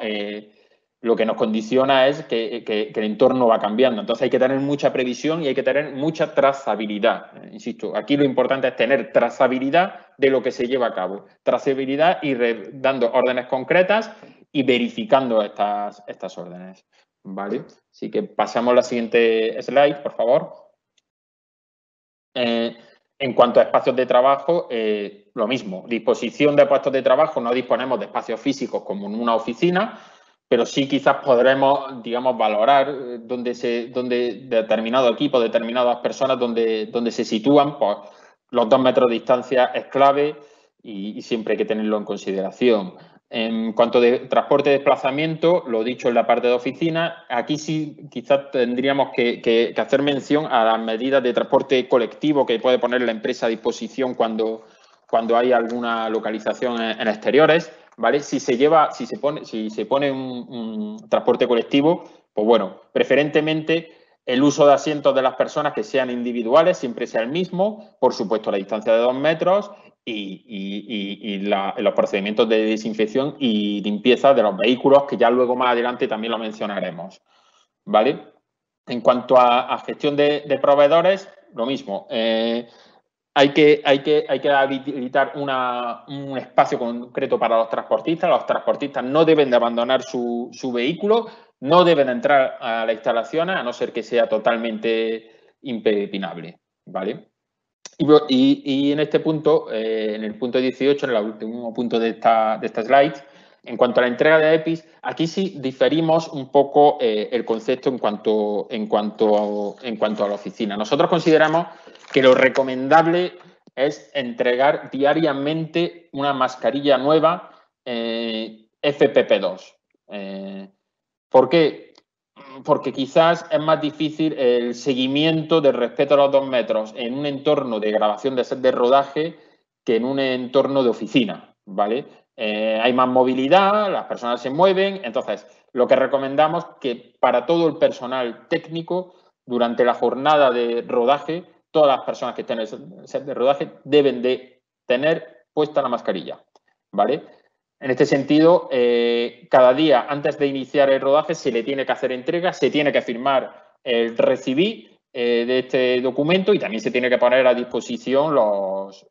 lo que nos condiciona es que el entorno va cambiando. Entonces hay que tener mucha previsión y hay que tener mucha trazabilidad. Insisto, aquí lo importante es tener trazabilidad de lo que se lleva a cabo. Trazabilidad y dando órdenes concretas y verificando estas órdenes. ¿Vale? Así que pasamos a la siguiente slide, por favor. En cuanto a espacios de trabajo, lo mismo. Disposición de puestos de trabajo, no disponemos de espacios físicos como en una oficina, pero sí quizás podremos, digamos, valorar dónde determinado equipo, determinadas personas, donde se sitúan, pues los 2 metros de distancia es clave y siempre hay que tenerlo en consideración. En cuanto a transporte y desplazamiento, lo dicho en la parte de oficina, aquí sí quizás tendríamos que hacer mención a las medidas de transporte colectivo que puede poner la empresa a disposición cuando hay alguna localización en exteriores, ¿vale? Si se pone un transporte colectivo, pues bueno, preferentemente el uso de asientos de las personas que sean individuales, siempre sea el mismo, por supuesto la distancia de 2 metros y los procedimientos de desinfección y limpieza de los vehículos, que ya luego más adelante también lo mencionaremos, ¿vale? En cuanto a gestión de proveedores, lo mismo. Hay que habilitar un espacio concreto para los transportistas. Los transportistas no deben de abandonar su vehículo, no deben entrar a las instalaciones, a no ser que sea totalmente impepinable, ¿vale? Y en este punto, en el punto 18, en el último punto de esta slide, en cuanto a la entrega de EPIs, aquí sí diferimos un poco el concepto en cuanto a la oficina. Nosotros consideramos que lo recomendable es entregar diariamente una mascarilla nueva FPP2. ¿Por qué? Porque quizás es más difícil el seguimiento del respeto a los 2 metros en un entorno de grabación de set de rodaje que en un entorno de oficina, ¿vale? Hay más movilidad, las personas se mueven, entonces lo que recomendamos que para todo el personal técnico durante la jornada de rodaje, todas las personas que estén en el set de rodaje deben de tener puesta la mascarilla, ¿vale? En este sentido, cada día antes de iniciar el rodaje se le tiene que hacer entrega, se tiene que firmar el recibí de este documento y también se tiene que poner a disposición los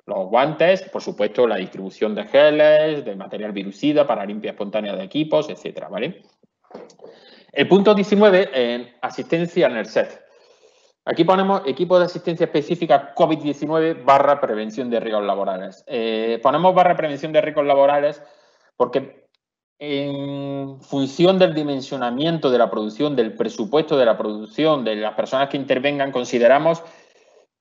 guantes, por supuesto la distribución de geles, de material virucida para limpia espontánea de equipos, etcétera, ¿vale? El punto 19, asistencia en el set. Aquí ponemos equipo de asistencia específica COVID-19 / prevención de riesgos laborales. Ponemos / prevención de riesgos laborales porque en función del dimensionamiento de la producción, del presupuesto de la producción, de las personas que intervengan, consideramos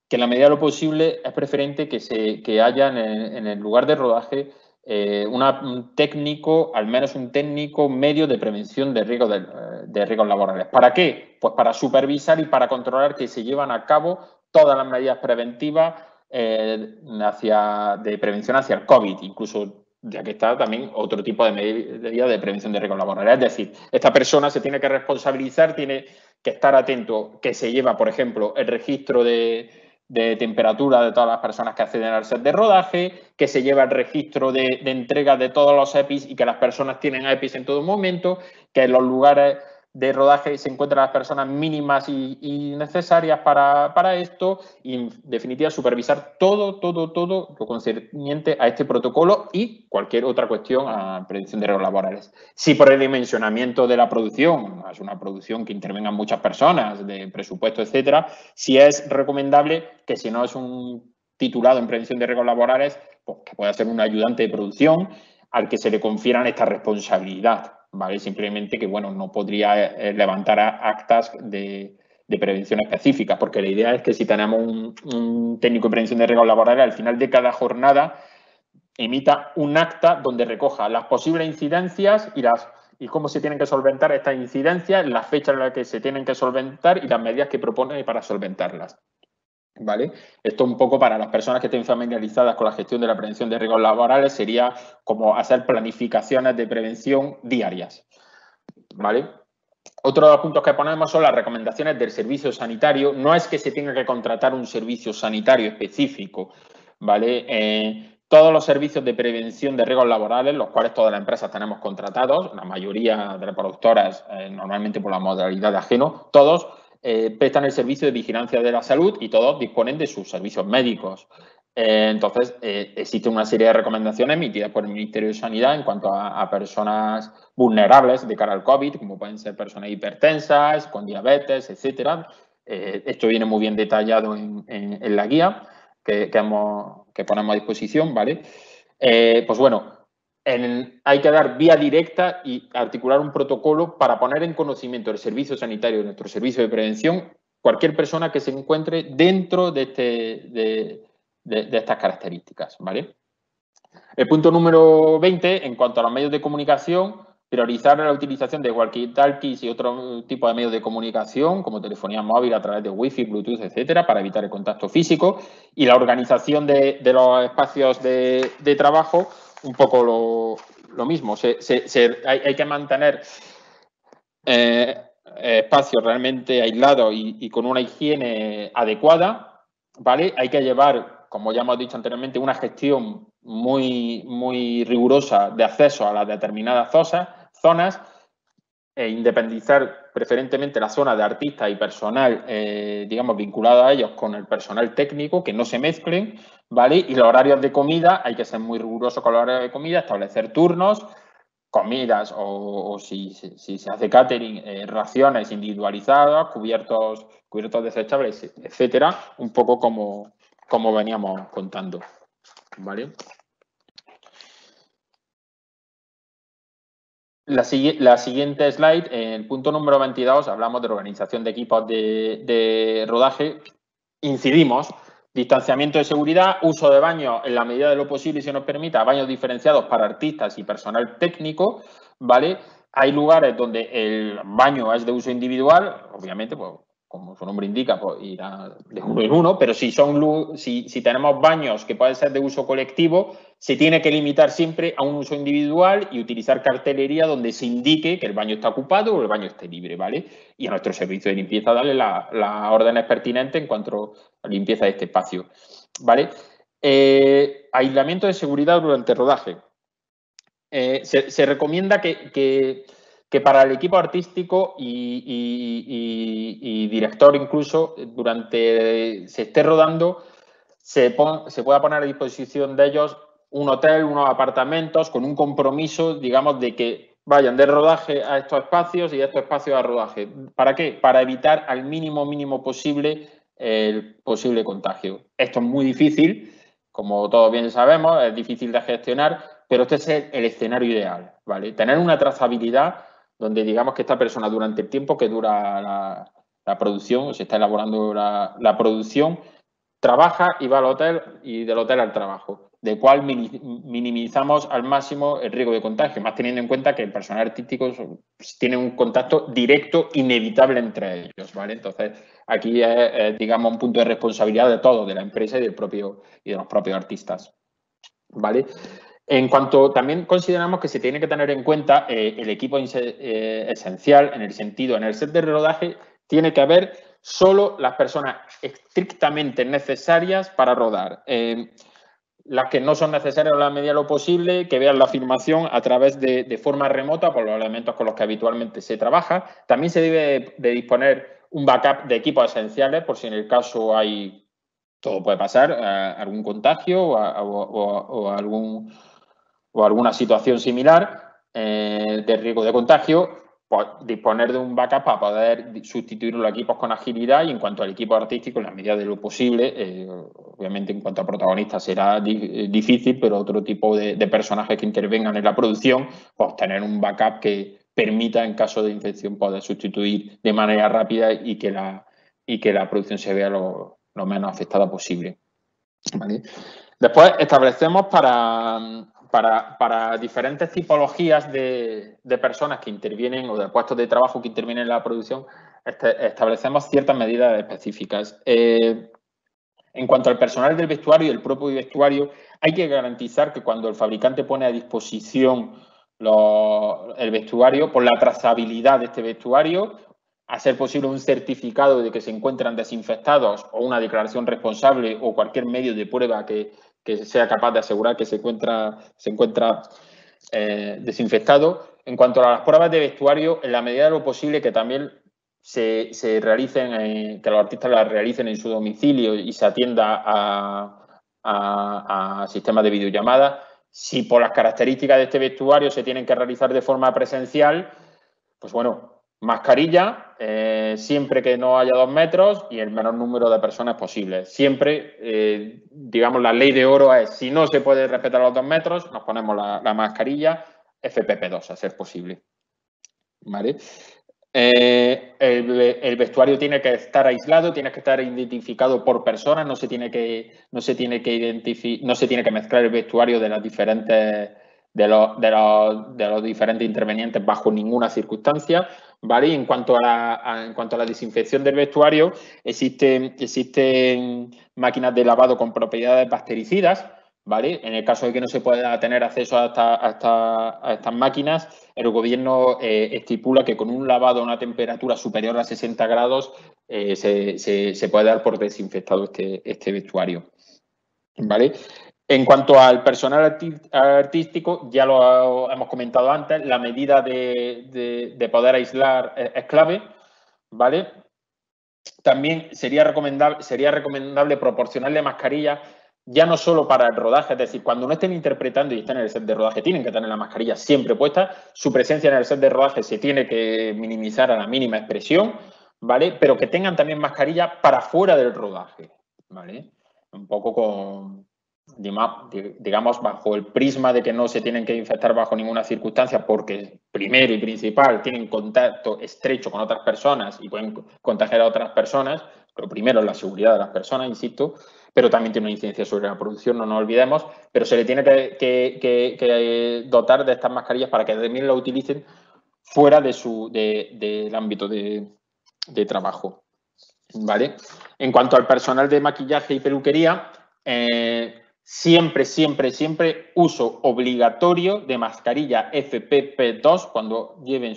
que en la medida de lo posible es preferente que haya en el lugar de rodaje un técnico, al menos un técnico medio de prevención de riesgos laborales. ¿Para qué? Pues para supervisar y para controlar que se llevan a cabo todas las medidas preventivas de prevención hacia el COVID, incluso ya que está también otro tipo de medidas de prevención de riesgos laborales. Es decir, esta persona se tiene que responsabilizar, tiene que estar atento que se lleva, por ejemplo, el registro de temperatura de todas las personas que acceden al set de rodaje, que se lleva el registro de entrega de todos los EPIs y que las personas tienen EPIs en todo momento, que en los lugares de rodaje se encuentran las personas mínimas y necesarias para esto y, en definitiva, supervisar todo lo concerniente a este protocolo y cualquier otra cuestión a prevención de riesgos laborales. Si por el dimensionamiento de la producción, es una producción que intervengan muchas personas, de presupuesto, etcétera, si es recomendable que si no es un titulado en prevención de riesgos laborales, pues que pueda ser un ayudante de producción al que se le confieran esta responsabilidad, ¿vale? Simplemente que, bueno, no podría levantar actas de prevención específicas, porque la idea es que si tenemos un técnico de prevención de riesgos laborales, al final de cada jornada emita un acta donde recoja las posibles incidencias y cómo se tienen que solventar estas incidencias, las fechas en las que se tienen que solventar y las medidas que propone para solventarlas. ¿Vale? Esto un poco para las personas que estén familiarizadas con la gestión de la prevención de riesgos laborales sería como hacer planificaciones de prevención diarias. ¿Vale? Otro de los puntos que ponemos son las recomendaciones del servicio sanitario. No es que se tenga que contratar un servicio sanitario específico, ¿vale? Todos los servicios de prevención de riesgos laborales, los cuales todas las empresas tenemos contratados, la mayoría de las productoras normalmente por la modalidad de ajeno, todos prestan el servicio de vigilancia de la salud y todos disponen de sus servicios médicos. Entonces, existe una serie de recomendaciones emitidas por el Ministerio de Sanidad en cuanto a personas vulnerables de cara al COVID, como pueden ser personas hipertensas, con diabetes, etcétera. Esto viene muy bien detallado en la guía que ponemos a disposición, ¿vale? Pues bueno, hay que dar vía directa y articular un protocolo para poner en conocimiento del servicio sanitario, de nuestro servicio de prevención, cualquier persona que se encuentre dentro de estas características, ¿vale? El punto número 20, en cuanto a los medios de comunicación, priorizar la utilización de walkie-talkies y otro tipo de medios de comunicación, como telefonía móvil a través de Wi-Fi, Bluetooth, etcétera, para evitar el contacto físico, y la organización de los espacios de trabajo, un poco lo mismo. Hay que mantener espacios realmente aislados y con una higiene adecuada, ¿vale? Hay que llevar, como ya hemos dicho anteriormente, una gestión muy rigurosa de acceso a las determinadas zonas e independizar preferentemente la zona de artistas y personal, digamos, vinculado a ellos con el personal técnico, que no se mezclen, ¿vale? Y los horarios de comida, hay que ser muy riguroso con los horarios de comida, establecer turnos, comidas o si se hace catering, raciones individualizadas, cubiertos desechables, etcétera, un poco como veníamos contando, ¿vale? La siguiente slide, en el punto número 22, hablamos de organización de equipos de rodaje. Incidimos, distanciamiento de seguridad, uso de baños en la medida de lo posible y se nos permita, baños diferenciados para artistas y personal técnico, ¿vale? Hay lugares donde el baño es de uso individual, obviamente, pues, como su nombre indica, pues irá de uno en uno, pero si tenemos baños que pueden ser de uso colectivo, se tiene que limitar siempre a un uso individual y utilizar cartelería donde se indique que el baño está ocupado o el baño esté libre, ¿vale? Y a nuestro servicio de limpieza darle las órdenes pertinentes en cuanto a limpieza de este espacio, ¿vale? Aislamiento de seguridad durante el rodaje. Se recomienda que para el equipo artístico y director incluso, durante se esté rodando, se pueda poner a disposición de ellos un hotel, unos apartamentos, con un compromiso, digamos, de que vayan de rodaje a estos espacios y de estos espacios a rodaje. ¿Para qué? Para evitar al mínimo posible el posible contagio. Esto es muy difícil, como todos bien sabemos, es difícil de gestionar, pero este es el escenario ideal, ¿vale? Tener una trazabilidad donde digamos que esta persona durante el tiempo que dura la producción, o se está elaborando la producción, trabaja y va al hotel y del hotel al trabajo, de cual minimizamos al máximo el riesgo de contagio, más teniendo en cuenta que el personal artístico tiene un contacto directo inevitable entre ellos, ¿vale? Entonces, aquí es, digamos, un punto de responsabilidad de todos, de la empresa y de los propios artistas, ¿vale? En cuanto también consideramos que se tiene que tener en cuenta el equipo esencial en el sentido, en el set de rodaje tiene que haber solo las personas estrictamente necesarias para rodar. las que no son necesarias en la medida de lo posible, que vean la filmación a través de forma remota por los elementos con los que habitualmente se trabaja. También se debe de disponer un backup de equipos esenciales por si en el caso hay, todo puede pasar, algún contagio o alguna situación similar de riesgo de contagio. Pues disponer de un backup para poder sustituir los equipos con agilidad, y en cuanto al equipo artístico, en la medida de lo posible, obviamente en cuanto a protagonistas será difícil, pero otro tipo de personajes que intervengan en la producción, pues tener un backup que permita, en caso de infección, poder sustituir de manera rápida y que la producción se vea lo menos afectada posible. ¿Vale? Después establecemos para diferentes tipologías de personas que intervienen o de puestos de trabajo que intervienen en la producción, establecemos ciertas medidas específicas. En cuanto al personal del vestuario y el propio vestuario, hay que garantizar que cuando el fabricante pone a disposición el vestuario, por la trazabilidad de este vestuario, a ser posible un certificado de que se encuentran desinfectados o una declaración responsable o cualquier medio de prueba que sea capaz de asegurar que se encuentra desinfectado. En cuanto a las pruebas de vestuario, en la medida de lo posible que también se realicen, que los artistas las realicen en su domicilio y se atienda a sistemas de videollamada. Si por las características de este vestuario se tienen que realizar de forma presencial, pues bueno, mascarilla, siempre que no haya 2 metros y el menor número de personas posible. Siempre, digamos, la ley de oro es, si no se puede respetar los 2 metros, nos ponemos la mascarilla FPP2, a ser posible. ¿Vale? El vestuario tiene que estar aislado, tiene que estar identificado por personas, no se tiene que mezclar el vestuario de las diferentes de los diferentes intervenientes bajo ninguna circunstancia, ¿vale? Y en cuanto a la desinfección del vestuario, existen máquinas de lavado con propiedades bactericidas, ¿vale? En el caso de que no se pueda tener acceso a estas máquinas, el gobierno estipula que con un lavado a una temperatura superior a 60 grados se puede dar por desinfectado este vestuario, ¿vale? En cuanto al personal artístico, ya lo hemos comentado antes, la medida de poder aislar es clave, ¿vale? También sería recomendable proporcionarle mascarillas, ya no solo para el rodaje, es decir, cuando no estén interpretando y estén en el set de rodaje, tienen que tener la mascarilla siempre puesta. Su presencia en el set de rodaje se tiene que minimizar a la mínima expresión, ¿vale? Pero que tengan también mascarilla para fuera del rodaje, ¿vale? Un poco digamos, bajo el prisma de que no se tienen que infectar bajo ninguna circunstancia porque, primero y principal, tienen contacto estrecho con otras personas y pueden contagiar a otras personas. Lo primero es la seguridad de las personas, insisto, pero también tiene una incidencia sobre la producción, no nos olvidemos, pero se le tiene que dotar de estas mascarillas para que también lo utilicen fuera del ámbito de trabajo, ¿vale? En cuanto al personal de maquillaje y peluquería, siempre uso obligatorio de mascarilla FPP2 cuando lleven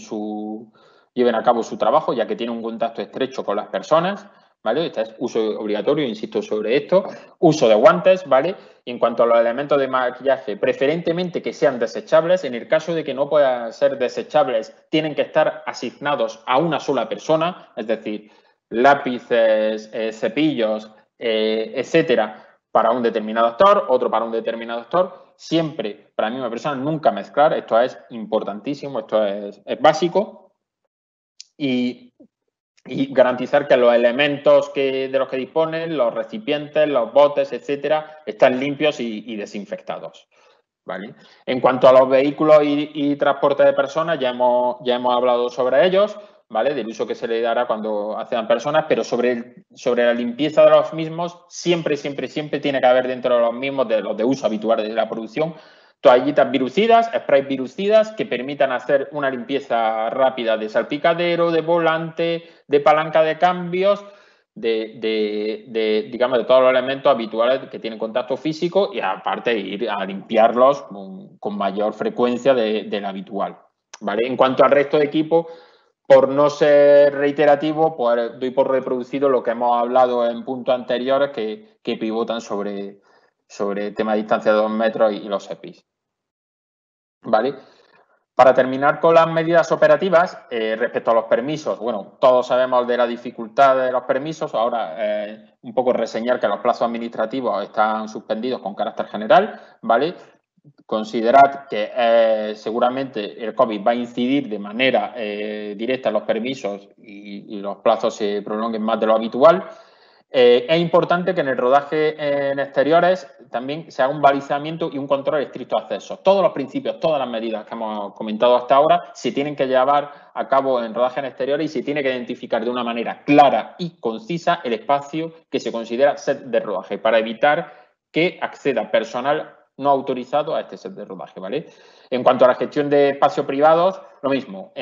a cabo su trabajo, ya que tiene un contacto estrecho con las personas, ¿vale? Este es uso obligatorio, insisto sobre esto. Uso de guantes, ¿vale? Y en cuanto a los elementos de maquillaje, preferentemente que sean desechables. En el caso de que no puedan ser desechables, tienen que estar asignados a una sola persona, es decir, lápices, cepillos, etcétera, para un determinado actor, otro para un determinado actor. Siempre, para la misma persona, nunca mezclar. Esto es importantísimo, esto es básico. Y garantizar que los elementos de los que disponen, los recipientes, los botes, etcétera, están limpios y desinfectados, ¿vale? En cuanto a los vehículos y transporte de personas, ya hemos hablado sobre ellos, ¿vale? Del uso que se le dará cuando accedan personas, pero sobre la limpieza de los mismos, siempre tiene que haber dentro de los mismos, de los de uso habitual de la producción, toallitas virucidas, sprays virucidas que permitan hacer una limpieza rápida de salpicadero, de volante, de palanca de cambios, digamos, de todos los elementos habituales que tienen contacto físico, y aparte ir a limpiarlos con mayor frecuencia de la habitual, ¿vale? En cuanto al resto de equipo, por no ser reiterativo, pues doy por reproducido lo que hemos hablado en puntos anteriores que pivotan sobre sobre el tema de distancia de 2 metros y los EPIs. ¿Vale? Para terminar con las medidas operativas, respecto a los permisos, bueno, todos sabemos de la dificultad de los permisos, ahora un poco reseñar que los plazos administrativos están suspendidos con carácter general, ¿vale? Considerad que seguramente el COVID va a incidir de manera directa en los permisos y los plazos se prolonguen más de lo habitual. Es importante que en el rodaje en exteriores también se haga un balizamiento y un control estricto de acceso. Todos los principios, todas las medidas que hemos comentado hasta ahora se tienen que llevar a cabo en rodaje en exteriores y se tiene que identificar de una manera clara y concisa el espacio que se considera set de rodaje para evitar que acceda personal no autorizado a este set de rodaje, ¿vale? En cuanto a la gestión de espacios privados, lo mismo.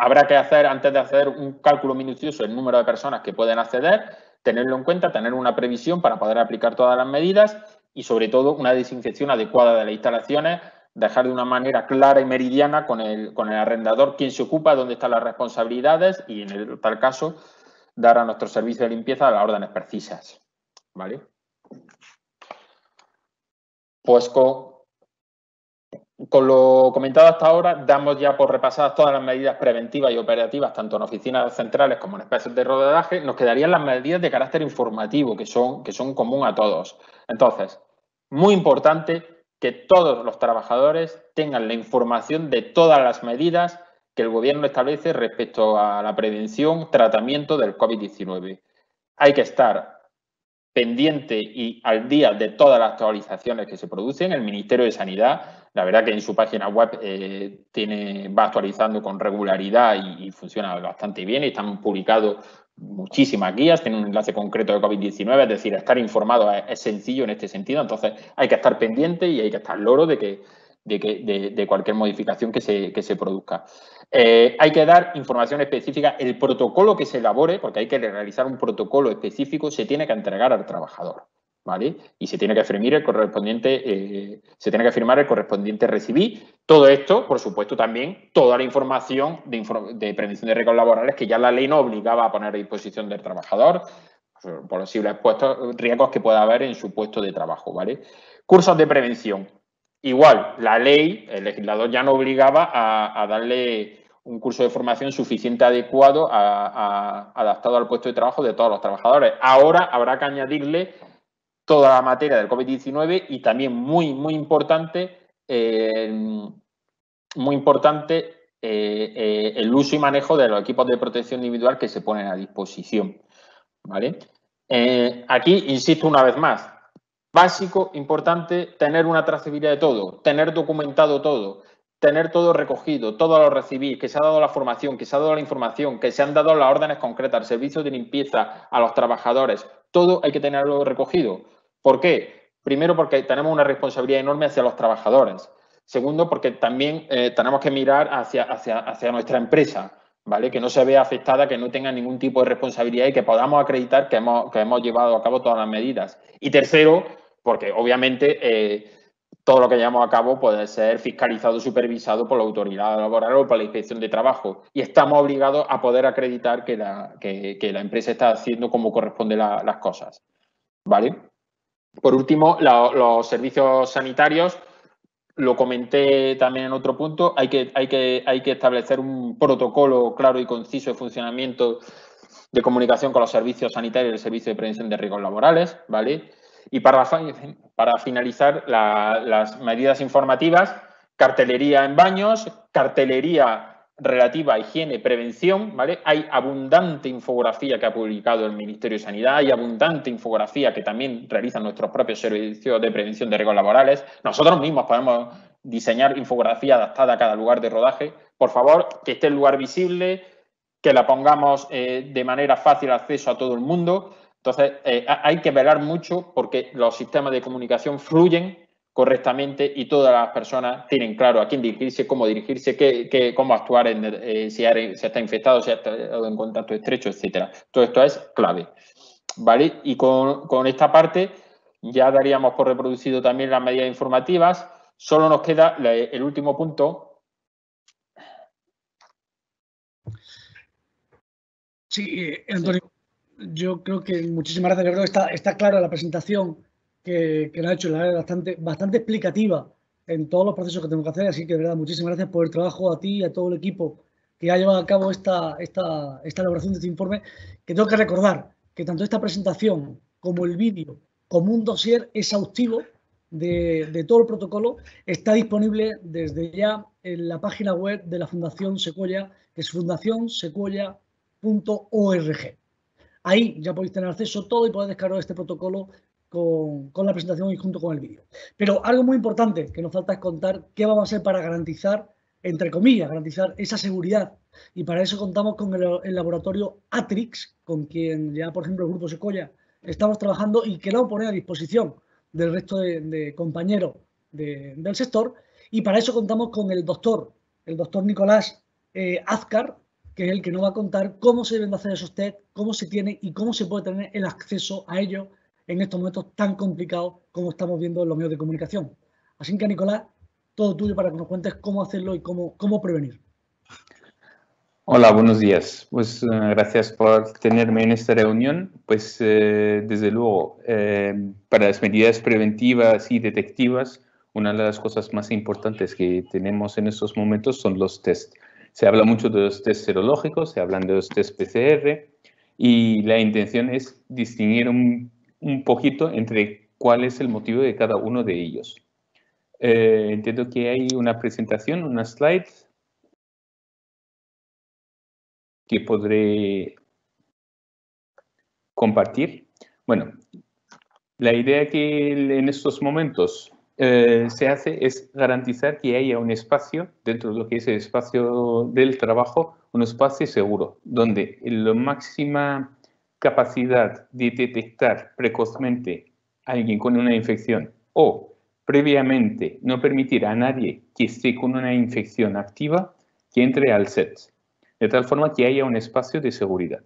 Habrá que hacer, antes de hacer un cálculo minucioso del número de personas que pueden acceder, tenerlo en cuenta, tener una previsión para poder aplicar todas las medidas y, sobre todo, una desinfección adecuada de las instalaciones, dejar de una manera clara y meridiana con el arrendador quién se ocupa, dónde están las responsabilidades y, en tal caso, dar a nuestro servicio de limpieza las órdenes precisas, ¿vale? Pues con lo comentado hasta ahora, damos ya por repasadas todas las medidas preventivas y operativas, tanto en oficinas centrales como en espacios de rodaje. Nos quedarían las medidas de carácter informativo, que son común a todos. Entonces, muy importante que todos los trabajadores tengan la información de todas las medidas que el Gobierno establece respecto a la prevención, tratamiento del COVID-19. Hay que estar pendiente y al día de todas las actualizaciones que se producen. El Ministerio de Sanidad, la verdad que en su página web va actualizando con regularidad y funciona bastante bien. Y están publicados muchísimas guías, tiene un enlace concreto de COVID-19, es decir, estar informado es sencillo en este sentido. Entonces hay que estar pendiente y hay que estar al loro de cualquier modificación que se produzca. Hay que dar información específica. El protocolo que se elabore, porque hay que realizar un protocolo específico, se tiene que entregar al trabajador, ¿vale? Y se tiene que firmar el correspondiente recibí. Todo esto, por supuesto, también toda la información de prevención de riesgos laborales que ya la ley no obligaba a poner a disposición del trabajador, posibles riesgos que pueda haber en su puesto de trabajo, ¿vale? Cursos de prevención. Igual, la ley, el legislador ya no obligaba a darle un curso de formación suficiente adecuado, adaptado al puesto de trabajo de todos los trabajadores. Ahora habrá que añadirle toda la materia del COVID-19 y también muy importante el uso y manejo de los equipos de protección individual que se ponen a disposición, ¿vale? Aquí insisto una vez más. Básico, importante, tener una trazabilidad de todo, tener documentado todo, tener todo recogido, todo lo recibir, que se ha dado la formación, que se ha dado la información, que se han dado las órdenes concretas al servicio de limpieza, a los trabajadores, todo hay que tenerlo recogido. ¿Por qué? Primero, porque tenemos una responsabilidad enorme hacia los trabajadores. Segundo, porque también tenemos que mirar hacia nuestra empresa, ¿vale? Que no se vea afectada, que no tenga ningún tipo de responsabilidad y que podamos acreditar que hemos llevado a cabo todas las medidas. Y tercero, porque obviamente todo lo que llevamos a cabo puede ser fiscalizado, supervisado por la autoridad laboral o por la inspección de trabajo. Y estamos obligados a poder acreditar que la empresa está haciendo como corresponde las cosas, ¿vale? Por último, los servicios sanitarios. Lo comenté también en otro punto, hay que establecer un protocolo claro y conciso de funcionamiento de comunicación con los servicios sanitarios y el servicio de prevención de riesgos laborales, ¿vale? Y para finalizar, las medidas informativas, cartelería en baños, cartelería relativa a higiene y prevención, ¿vale? Hay abundante infografía que ha publicado el Ministerio de Sanidad, hay abundante infografía que también realizan nuestros propios servicios de prevención de riesgos laborales. Nosotros mismos podemos diseñar infografía adaptada a cada lugar de rodaje. Por favor, que esté el lugar visible, que la pongamos de manera fácil acceso a todo el mundo. Entonces, hay que velar mucho porque los sistemas de comunicación fluyen correctamente y todas las personas tienen claro a quién dirigirse, cómo actuar si está infectado, si ha estado en contacto estrecho, etcétera. Todo esto es clave, ¿vale? Y con esta parte ya daríamos por reproducido también las medidas informativas. Solo nos queda el último punto. Sí, Antonio, yo creo que muchísimas gracias. Yo creo que está clara la presentación que lo ha hecho, la verdad, bastante explicativa en todos los procesos que tengo que hacer. Así que, de verdad, muchísimas gracias por el trabajo a ti y a todo el equipo que ha llevado a cabo esta elaboración de este informe, que tengo que recordar que tanto esta presentación como el vídeo, como un dossier exhaustivo de todo el protocolo, está disponible desde ya en la página web de la Fundación Sequoia, que es fundacionsequoia.org. Ahí ya podéis tener acceso a todo y podéis descargar este protocolo con la presentación y junto con el vídeo. Pero algo muy importante que nos falta es contar qué vamos a hacer para garantizar, entre comillas, garantizar esa seguridad. Y para eso contamos con el laboratorio Atrix, con quien ya, por ejemplo, el Grupo Sequoia estamos trabajando y que lo pone a disposición del resto de compañeros del sector. Y para eso contamos con el doctor Nicolás Azcar, que es el que nos va a contar cómo se deben de hacer esos test, cómo se tiene y cómo se puede tener el acceso a ellos en estos momentos tan complicados como estamos viendo en los medios de comunicación. Así que, Nicolás, todo tuyo para que nos cuentes cómo hacerlo y cómo prevenir. Hola, buenos días. Pues gracias por tenerme en esta reunión. Pues desde luego, para las medidas preventivas y detectivas, una de las cosas más importantes que tenemos en estos momentos son los test. Se habla mucho de los test serológicos, se hablan de los test PCR y la intención es distinguir un poquito entre cuál es el motivo de cada uno de ellos. Entiendo que hay una presentación, una slide que podré compartir. Bueno, la idea que en estos momentos se hace es garantizar que haya un espacio dentro de lo que es el espacio del trabajo, un espacio seguro, donde la máxima capacidad de detectar precozmente a alguien con una infección o previamente no permitir a nadie que esté con una infección activa que entre al set, de tal forma que haya un espacio de seguridad.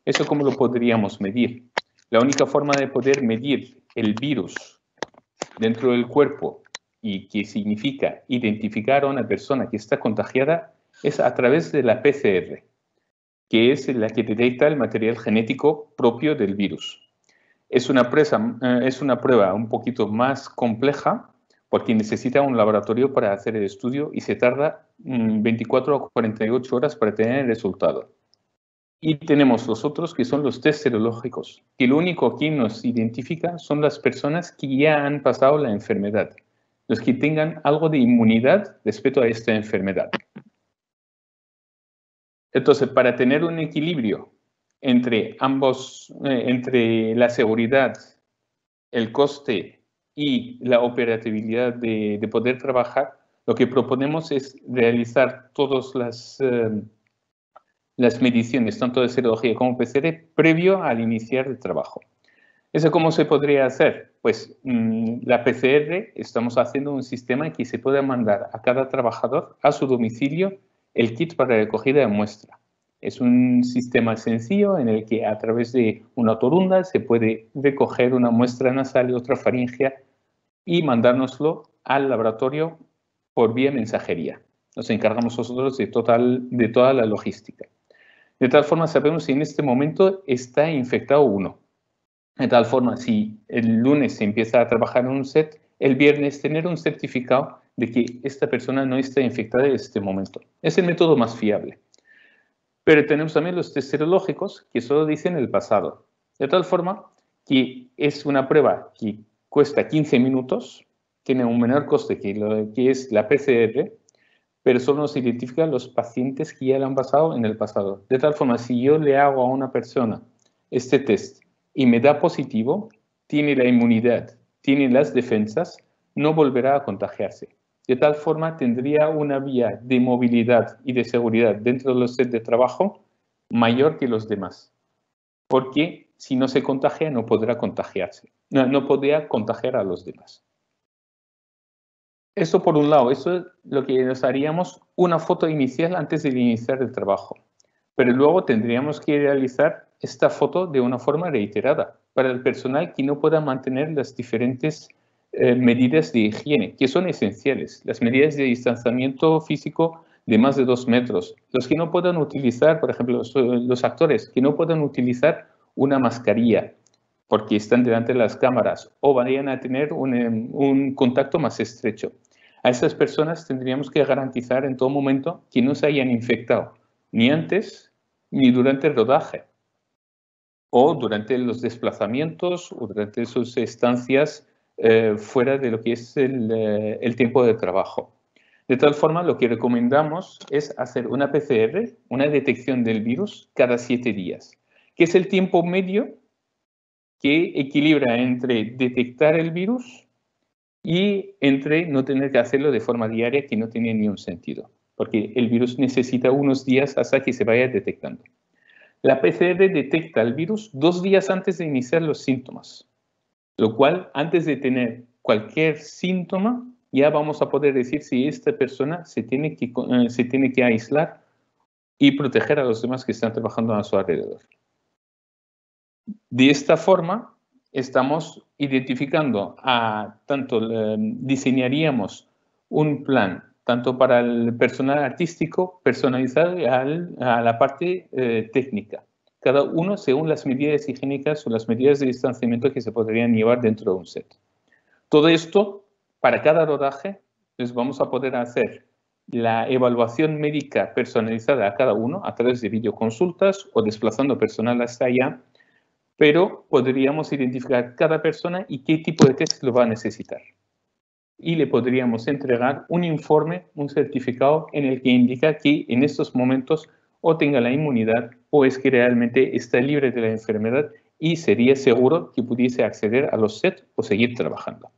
¿Eso cómo lo podríamos medir? La única forma de poder medir el virus dentro del cuerpo y que significa identificar a una persona que está contagiada es a través de la PCR, que es la que detecta el material genético propio del virus. Es una prueba un poquito más compleja porque necesita un laboratorio para hacer el estudio y se tarda 24 a 48 horas para tener el resultado. Y tenemos los otros que son los test serológicos, que lo único que nos identifica son las personas que ya han pasado la enfermedad, los que tengan algo de inmunidad respecto a esta enfermedad. Entonces, para tener un equilibrio entre ambos, entre la seguridad, el coste y la operatividad de poder trabajar, lo que proponemos es realizar todas las mediciones, tanto de serología como PCR, previo al iniciar el trabajo. ¿Eso cómo se podría hacer? Pues la PCR, estamos haciendo un sistema que se puede mandar a cada trabajador a su domicilio el kit para recogida de muestra. Es un sistema sencillo en el que a través de una otorunda se puede recoger una muestra nasal y otra faríngea y mandárnoslo al laboratorio por vía mensajería. Nos encargamos nosotros de toda la logística. De tal forma sabemos si en este momento está infectado uno. De tal forma, si el lunes se empieza a trabajar en un set, el viernes tener un certificado de que esta persona no está infectada en este momento. Es el método más fiable. Pero tenemos también los test serológicos que solo dicen el pasado. De tal forma que es una prueba que cuesta 15 minutos, tiene un menor coste que lo que es la PCR, pero solo nos identifica los pacientes que ya le han pasado en el pasado. De tal forma, si yo le hago a una persona este test y me da positivo, tiene la inmunidad, tiene las defensas, no volverá a contagiarse. De tal forma, tendría una vía de movilidad y de seguridad dentro de los sets de trabajo mayor que los demás. Porque si no se contagia, no podrá contagiarse. No podría contagiar a los demás. Eso por un lado, eso es lo que nos haríamos una foto inicial antes de iniciar el trabajo. Pero luego tendríamos que realizar esta foto de una forma reiterada para el personal que no pueda mantener las diferentes medidas de higiene, que son esenciales. Las medidas de distanciamiento físico de más de 2 metros. Los que no puedan utilizar, por ejemplo, los actores, que no puedan utilizar una mascarilla. porque están delante de las cámaras o vayan a tener un contacto más estrecho. A esas personas tendríamos que garantizar en todo momento que no se hayan infectado ni antes ni durante el rodaje o durante los desplazamientos o durante sus estancias fuera de lo que es el tiempo de trabajo. De tal forma, lo que recomendamos es hacer una PCR, una detección del virus, cada 7 días, que es el tiempo medio que equilibra entre detectar el virus y entre no tener que hacerlo de forma diaria, que no tiene ni un sentido, porque el virus necesita unos días hasta que se vaya detectando. La PCR detecta el virus 2 días antes de iniciar los síntomas, lo cual, antes de tener cualquier síntoma, ya vamos a poder decir si esta persona se tiene que aislar y proteger a los demás que están trabajando a su alrededor. De esta forma, estamos identificando diseñaríamos un plan tanto para el personal artístico personalizado y a la parte técnica. Cada uno según las medidas higiénicas o las medidas de distanciamiento que se podrían llevar dentro de un set. Todo esto, para cada rodaje, les vamos a poder hacer la evaluación médica personalizada a cada uno a través de videoconsultas o desplazando personal hasta allá, pero podríamos identificar cada persona y qué tipo de test lo va a necesitar. Y le podríamos entregar un informe, un certificado en el que indica que en estos momentos o tenga la inmunidad o es que realmente está libre de la enfermedad y sería seguro que pudiese acceder a los sets o seguir trabajando.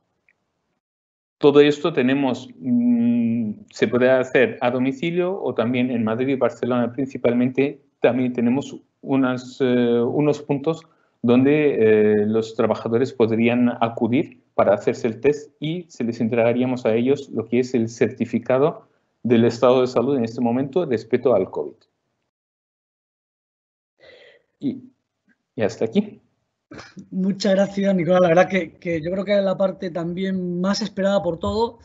Todo esto se puede hacer a domicilio o también en Madrid y Barcelona principalmente. También tenemos unos puntos donde los trabajadores podrían acudir para hacerse el test y se les entregaríamos a ellos lo que es el certificado del estado de salud en este momento respecto al COVID. Y hasta aquí. Muchas gracias, Nicolás. La verdad que yo creo que es la parte también más esperada por todos.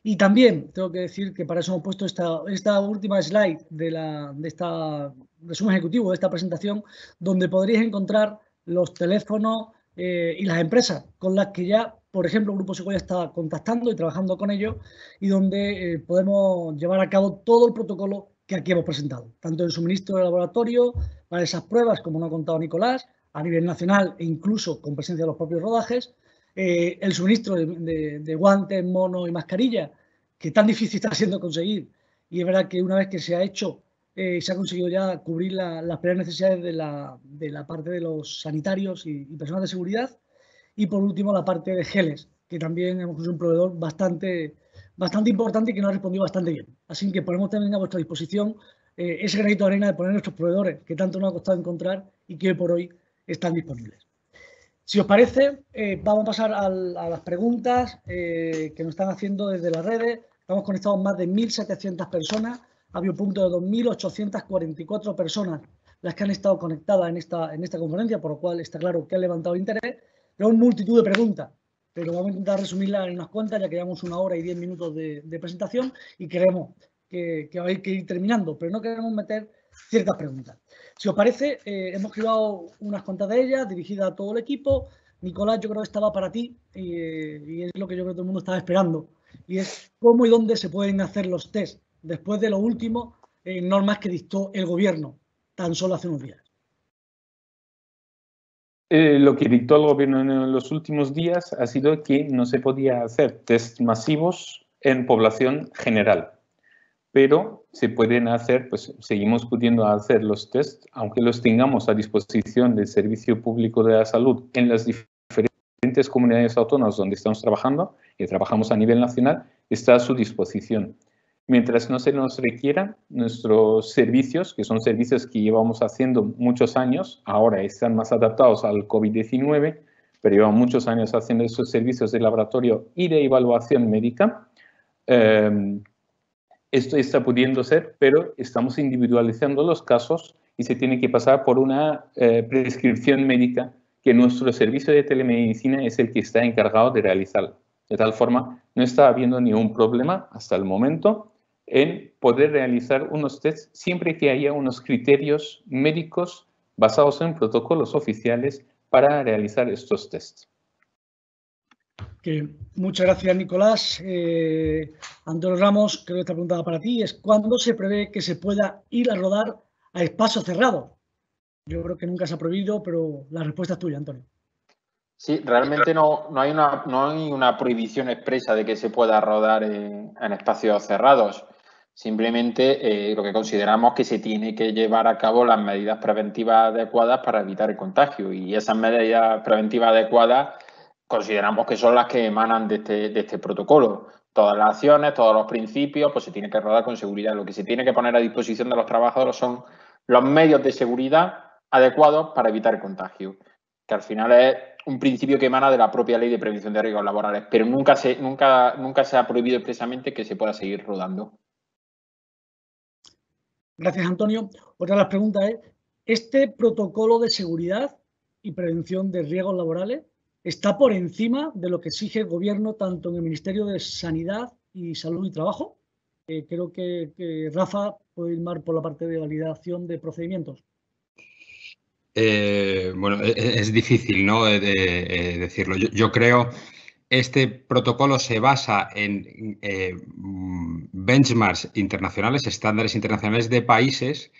Y también tengo que decir que para eso hemos puesto esta última slide de este resumen ejecutivo, de esta presentación, donde podréis encontrar los teléfonos y las empresas con las que ya, por ejemplo, el Grupo Sequoia está contactando y trabajando con ellos y donde podemos llevar a cabo todo el protocolo que aquí hemos presentado, tanto el suministro de laboratorio para esas pruebas, como nos ha contado Nicolás, a nivel nacional e incluso con presencia de los propios rodajes, el suministro de guantes, monos y mascarillas, que tan difícil está siendo conseguir. Y es verdad que una vez que se ha hecho, se ha conseguido ya cubrir las primeras necesidades de la parte de los sanitarios y personal de seguridad. Y por último, la parte de geles, que también hemos conseguido un proveedor bastante importante y que nos ha respondido bastante bien. Así que ponemos también a vuestra disposición ese granito de arena de poner nuestros proveedores, que tanto nos ha costado encontrar y que hoy por hoy están disponibles. Si os parece, vamos a pasar a las preguntas que nos están haciendo desde las redes. Estamos conectados más de 1.700 personas. Ha habido un punto de 2.844 personas las que han estado conectadas en esta conferencia, por lo cual está claro que han levantado interés. Tenemos multitud de preguntas, pero vamos a intentar resumirlas en unas cuantas, ya que llevamos 1 hora y 10 minutos de presentación y queremos que hay que ir terminando, pero no queremos meter ciertas preguntas. Si os parece, hemos creado unas cuantas de ellas dirigidas a todo el equipo. Nicolás, yo creo que estaba para ti y es lo que yo creo que todo el mundo estaba esperando. Y es cómo y dónde se pueden hacer los test después de los últimos normas que dictó el gobierno tan solo hace unos días. Lo que dictó el gobierno en los últimos días ha sido que no se podía hacer test masivos en población general. Pero se pueden hacer, pues seguimos pudiendo hacer los test, aunque los tengamos a disposición del Servicio Público de la Salud en las diferentes comunidades autónomas donde estamos trabajando, y trabajamos a nivel nacional, está a su disposición. Mientras no se nos requiera, nuestros servicios, que son servicios que llevamos haciendo muchos años, ahora están más adaptados al COVID-19, pero llevamos muchos años haciendo esos servicios de laboratorio y de evaluación médica. Esto está pudiendo ser, pero estamos individualizando los casos y se tiene que pasar por una prescripción médica que nuestro servicio de telemedicina es el que está encargado de realizar. De tal forma, no está habiendo ningún problema hasta el momento en poder realizar unos tests siempre que haya unos criterios médicos basados en protocolos oficiales para realizar estos tests. Muchas gracias, Nicolás. Antonio Ramos, creo que esta pregunta va para ti. ¿Cuándo se prevé que se pueda ir a rodar a espacio cerrado? Yo creo que nunca se ha prohibido, pero la respuesta es tuya, Antonio. Sí, realmente no hay una prohibición expresa de que se pueda rodar en espacios cerrados. Simplemente lo que consideramos que se tiene que llevar a cabo las medidas preventivas adecuadas para evitar el contagio. Y esas medidas preventivas adecuadas consideramos que son las que emanan de este protocolo. Todas las acciones, todos los principios, pues se tiene que rodar con seguridad. Lo que se tiene que poner a disposición de los trabajadores son los medios de seguridad adecuados para evitar el contagio, que al final es un principio que emana de la propia Ley de Prevención de Riesgos Laborales, pero nunca se ha prohibido expresamente que se pueda seguir rodando. Gracias, Antonio. Otra de las preguntas es, ¿este protocolo de seguridad y prevención de riesgos laborales está por encima de lo que exige el Gobierno tanto en el Ministerio de Sanidad y Salud y Trabajo? Creo que Rafa puede ir más por la parte de validación de procedimientos. Bueno, es difícil, ¿no?, decirlo. Yo creo este protocolo se basa en benchmarks internacionales, estándares internacionales de países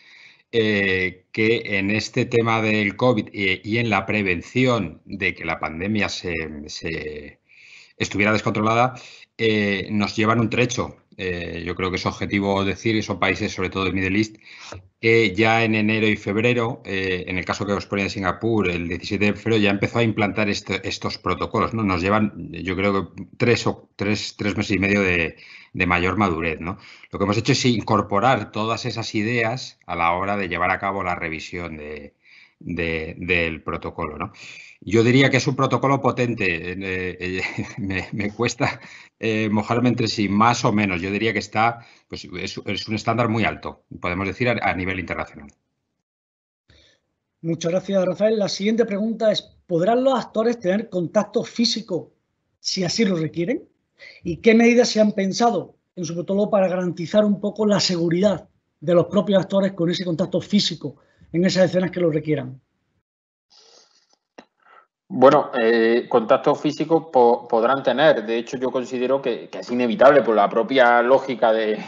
que en este tema del COVID y en la prevención de que la pandemia estuviera descontrolada, nos llevan un trecho. Yo creo que es objetivo decir que son países, sobre todo del Middle East, que ya en enero y febrero, en el caso que os ponía de Singapur, el 17 de febrero ya empezó a implantar estos protocolos, ¿no? Nos llevan, yo creo que tres meses y medio de mayor madurez, ¿no? Lo que hemos hecho es incorporar todas esas ideas a la hora de llevar a cabo la revisión del protocolo, ¿no? Yo diría que es un protocolo potente. Me cuesta mojarme entre sí, más o menos. Yo diría que está, pues es un estándar muy alto, podemos decir, a nivel internacional. Muchas gracias, Rafael. La siguiente pregunta es, ¿podrán los actores tener contacto físico si así lo requieren? ¿Y qué medidas se han pensado en su protocolo para garantizar un poco la seguridad de los propios actores con ese contacto físico en esas escenas que lo requieran? Bueno, contacto físico podrán tener. De hecho, yo considero que es inevitable por la propia lógica de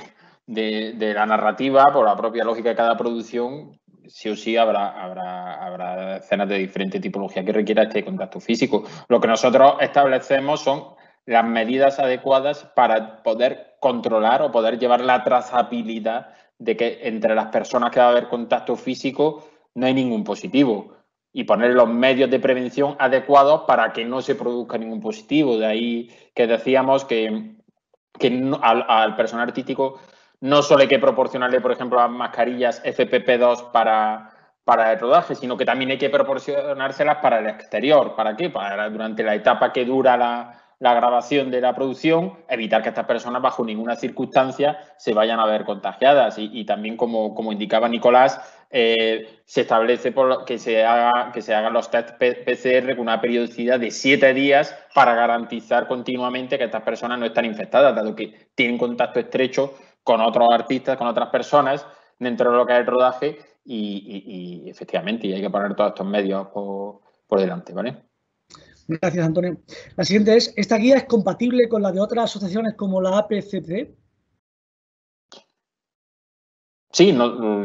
la narrativa, por la propia lógica de cada producción. Sí o sí habrá escenas de diferente tipología que requiera este contacto físico. Lo que nosotros establecemos son las medidas adecuadas para poder controlar o poder llevar la trazabilidad de que entre las personas que va a haber contacto físico no hay ningún positivo. Y poner los medios de prevención adecuados para que no se produzca ningún positivo. De ahí que decíamos que al personal artístico no solo hay que proporcionarle, por ejemplo, las mascarillas FFP2 para el rodaje, sino que también hay que proporcionárselas para el exterior. ¿Para qué? Para durante la etapa que dura la grabación de la producción, evitar que estas personas bajo ninguna circunstancia se vayan a ver contagiadas. Y también, como indicaba Nicolás, se establece que se hagan los test PCR con una periodicidad de 7 días para garantizar continuamente que estas personas no están infectadas, dado que tienen contacto estrecho con otros artistas, con otras personas dentro de lo que es el rodaje y efectivamente hay que poner todos estos medios por delante, ¿vale? Gracias, Antonio. La siguiente es, ¿esta guía es compatible con la de otras asociaciones como la APCC? Sí,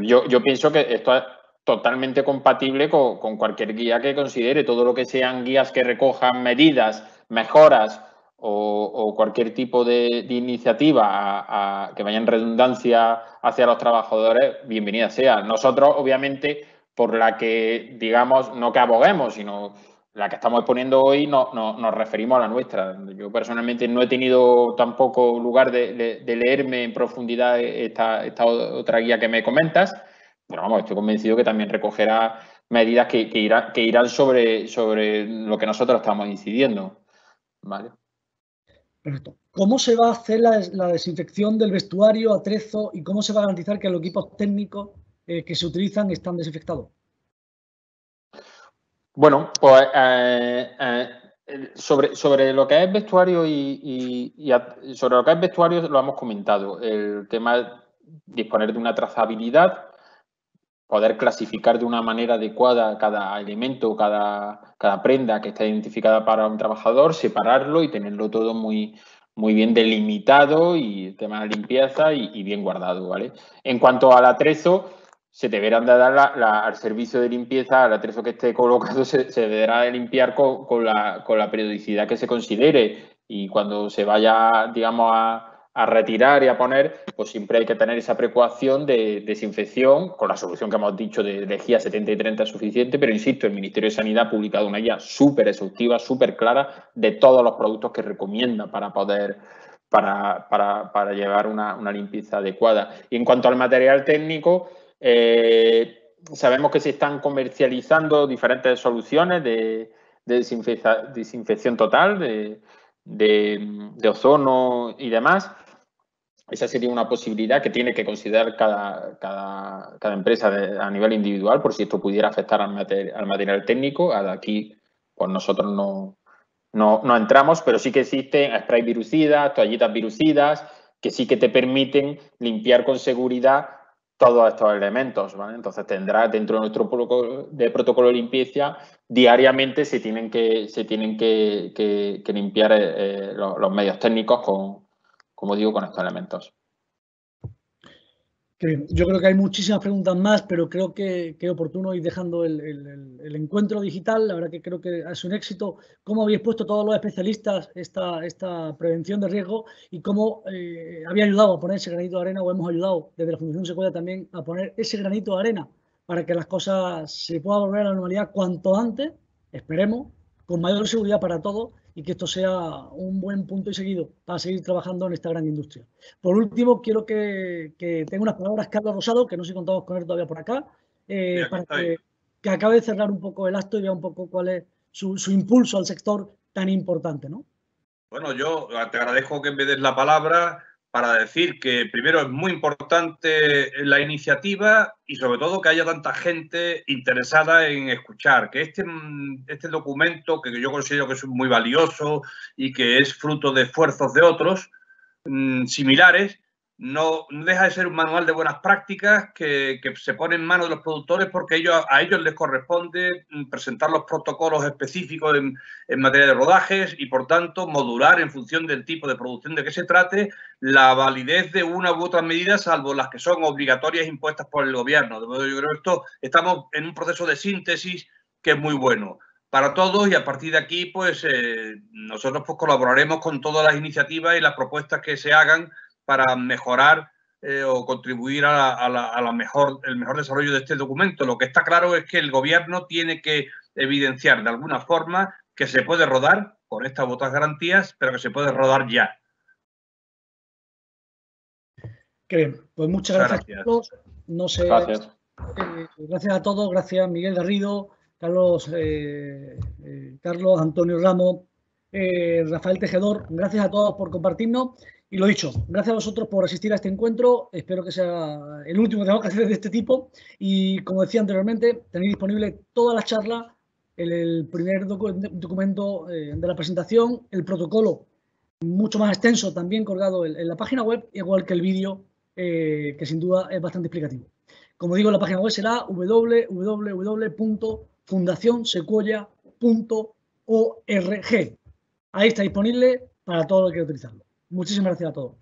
yo pienso que esto es totalmente compatible con cualquier guía que considere. Todo lo que sean guías que recojan medidas, mejoras o cualquier tipo de iniciativa que vaya en redundancia hacia los trabajadores, bienvenida sea. Nosotros, obviamente, por la que, digamos, no que aboguemos, sino la que estamos exponiendo hoy, nos referimos a la nuestra. Yo personalmente no he tenido tampoco lugar de leerme en profundidad esta otra guía que me comentas, pero vamos, estoy convencido que también recogerá medidas que irán sobre lo que nosotros estamos incidiendo. ¿Vale? Perfecto. ¿Cómo se va a hacer la desinfección del vestuario, atrezo y cómo se va a garantizar que los equipos técnicos que se utilizan están desinfectados? Bueno, pues sobre lo que es vestuario sobre lo que es vestuario lo hemos comentado. El tema es disponer de una trazabilidad poder clasificar de una manera adecuada cada elemento, cada prenda que está identificada para un trabajador, separarlo y tenerlo todo muy bien delimitado y el tema de la limpieza y bien guardado, ¿vale? En cuanto al atrezo, se deberán de dar al servicio de limpieza, al atrezo que esté colocado, se deberá de limpiar con la periodicidad que se considere, y cuando se vaya, digamos, a retirar y a poner, pues siempre hay que tener esa precaución de desinfección, con la solución que hemos dicho de lejía 70 y 30 es suficiente, pero insisto, el Ministerio de Sanidad ha publicado una guía súper exhaustiva, súper clara de todos los productos que recomienda para poder para llevar una limpieza adecuada. Y en cuanto al material técnico, sabemos que se están comercializando diferentes soluciones de desinfección total, de ozono y demás. Esa sería una posibilidad que tiene que considerar cada empresa a nivel individual, por si esto pudiera afectar al material técnico. Aquí, pues nosotros no entramos, pero sí que existen spray virucidas, toallitas virucidas, que sí que te permiten limpiar con seguridad todos estos elementos, ¿vale? Entonces tendrá dentro de nuestro protocolo de limpieza, diariamente se tienen que limpiar los medios técnicos como digo, con estos elementos. Yo creo que hay muchísimas preguntas más, pero creo que es oportuno ir dejando el encuentro digital. La verdad que creo que es un éxito cómo habéis puesto todos los especialistas esta prevención de riesgo y cómo había ayudado a poner ese granito de arena, o hemos ayudado desde la Fundación Sequoia también a poner ese granito de arena para que las cosas se puedan volver a la normalidad cuanto antes, esperemos, con mayor seguridad para todos, y que esto sea un buen punto y seguido para seguir trabajando en esta gran industria. Por último, quiero que tenga unas palabras Carlos Rosado, que no sé si contamos con él todavía por acá, para que acabe de cerrar un poco el acto y vea un poco cuál es su impulso al sector tan importante, ¿no? Bueno, yo te agradezco que me des la palabra para decir que primero es muy importante la iniciativa y sobre todo que haya tanta gente interesada en escuchar, que este documento, que yo considero que es muy valioso y que es fruto de esfuerzos de otros similares, no deja de ser un manual de buenas prácticas que se pone en manos de los productores, porque a ellos les corresponde presentar los protocolos específicos en materia de rodajes y, por tanto, modular en función del tipo de producción de que se trate la validez de una u otra medida, salvo las que son obligatorias impuestas por el gobierno. De modo, yo creo que estamos en un proceso de síntesis que es muy bueno para todos, y a partir de aquí, pues nosotros pues colaboraremos con todas las iniciativas y las propuestas que se hagan para mejorar o contribuir el mejor desarrollo de este documento. Lo que está claro es que el gobierno tiene que evidenciar de alguna forma que se puede rodar con estas otras garantías, pero que se puede rodar ya. Qué bien, pues muchas gracias a todos. No sé, gracias. Gracias a todos, gracias Miguel Garrido, Carlos Antonio Ramos, Rafael Tejedor, gracias a todos por compartirnos. Y lo dicho, gracias a vosotros por asistir a este encuentro. Espero que sea el último que tengo que hacer de este tipo. Y como decía anteriormente, tenéis disponible todas las charlas, el primer documento de la presentación, el protocolo mucho más extenso también colgado en la página web, igual que el vídeo, que sin duda es bastante explicativo. Como digo, la página web será www.fundacionsequoia.org. Ahí está disponible para todo lo que quiera utilizarlo. Muchísimas gracias a todos.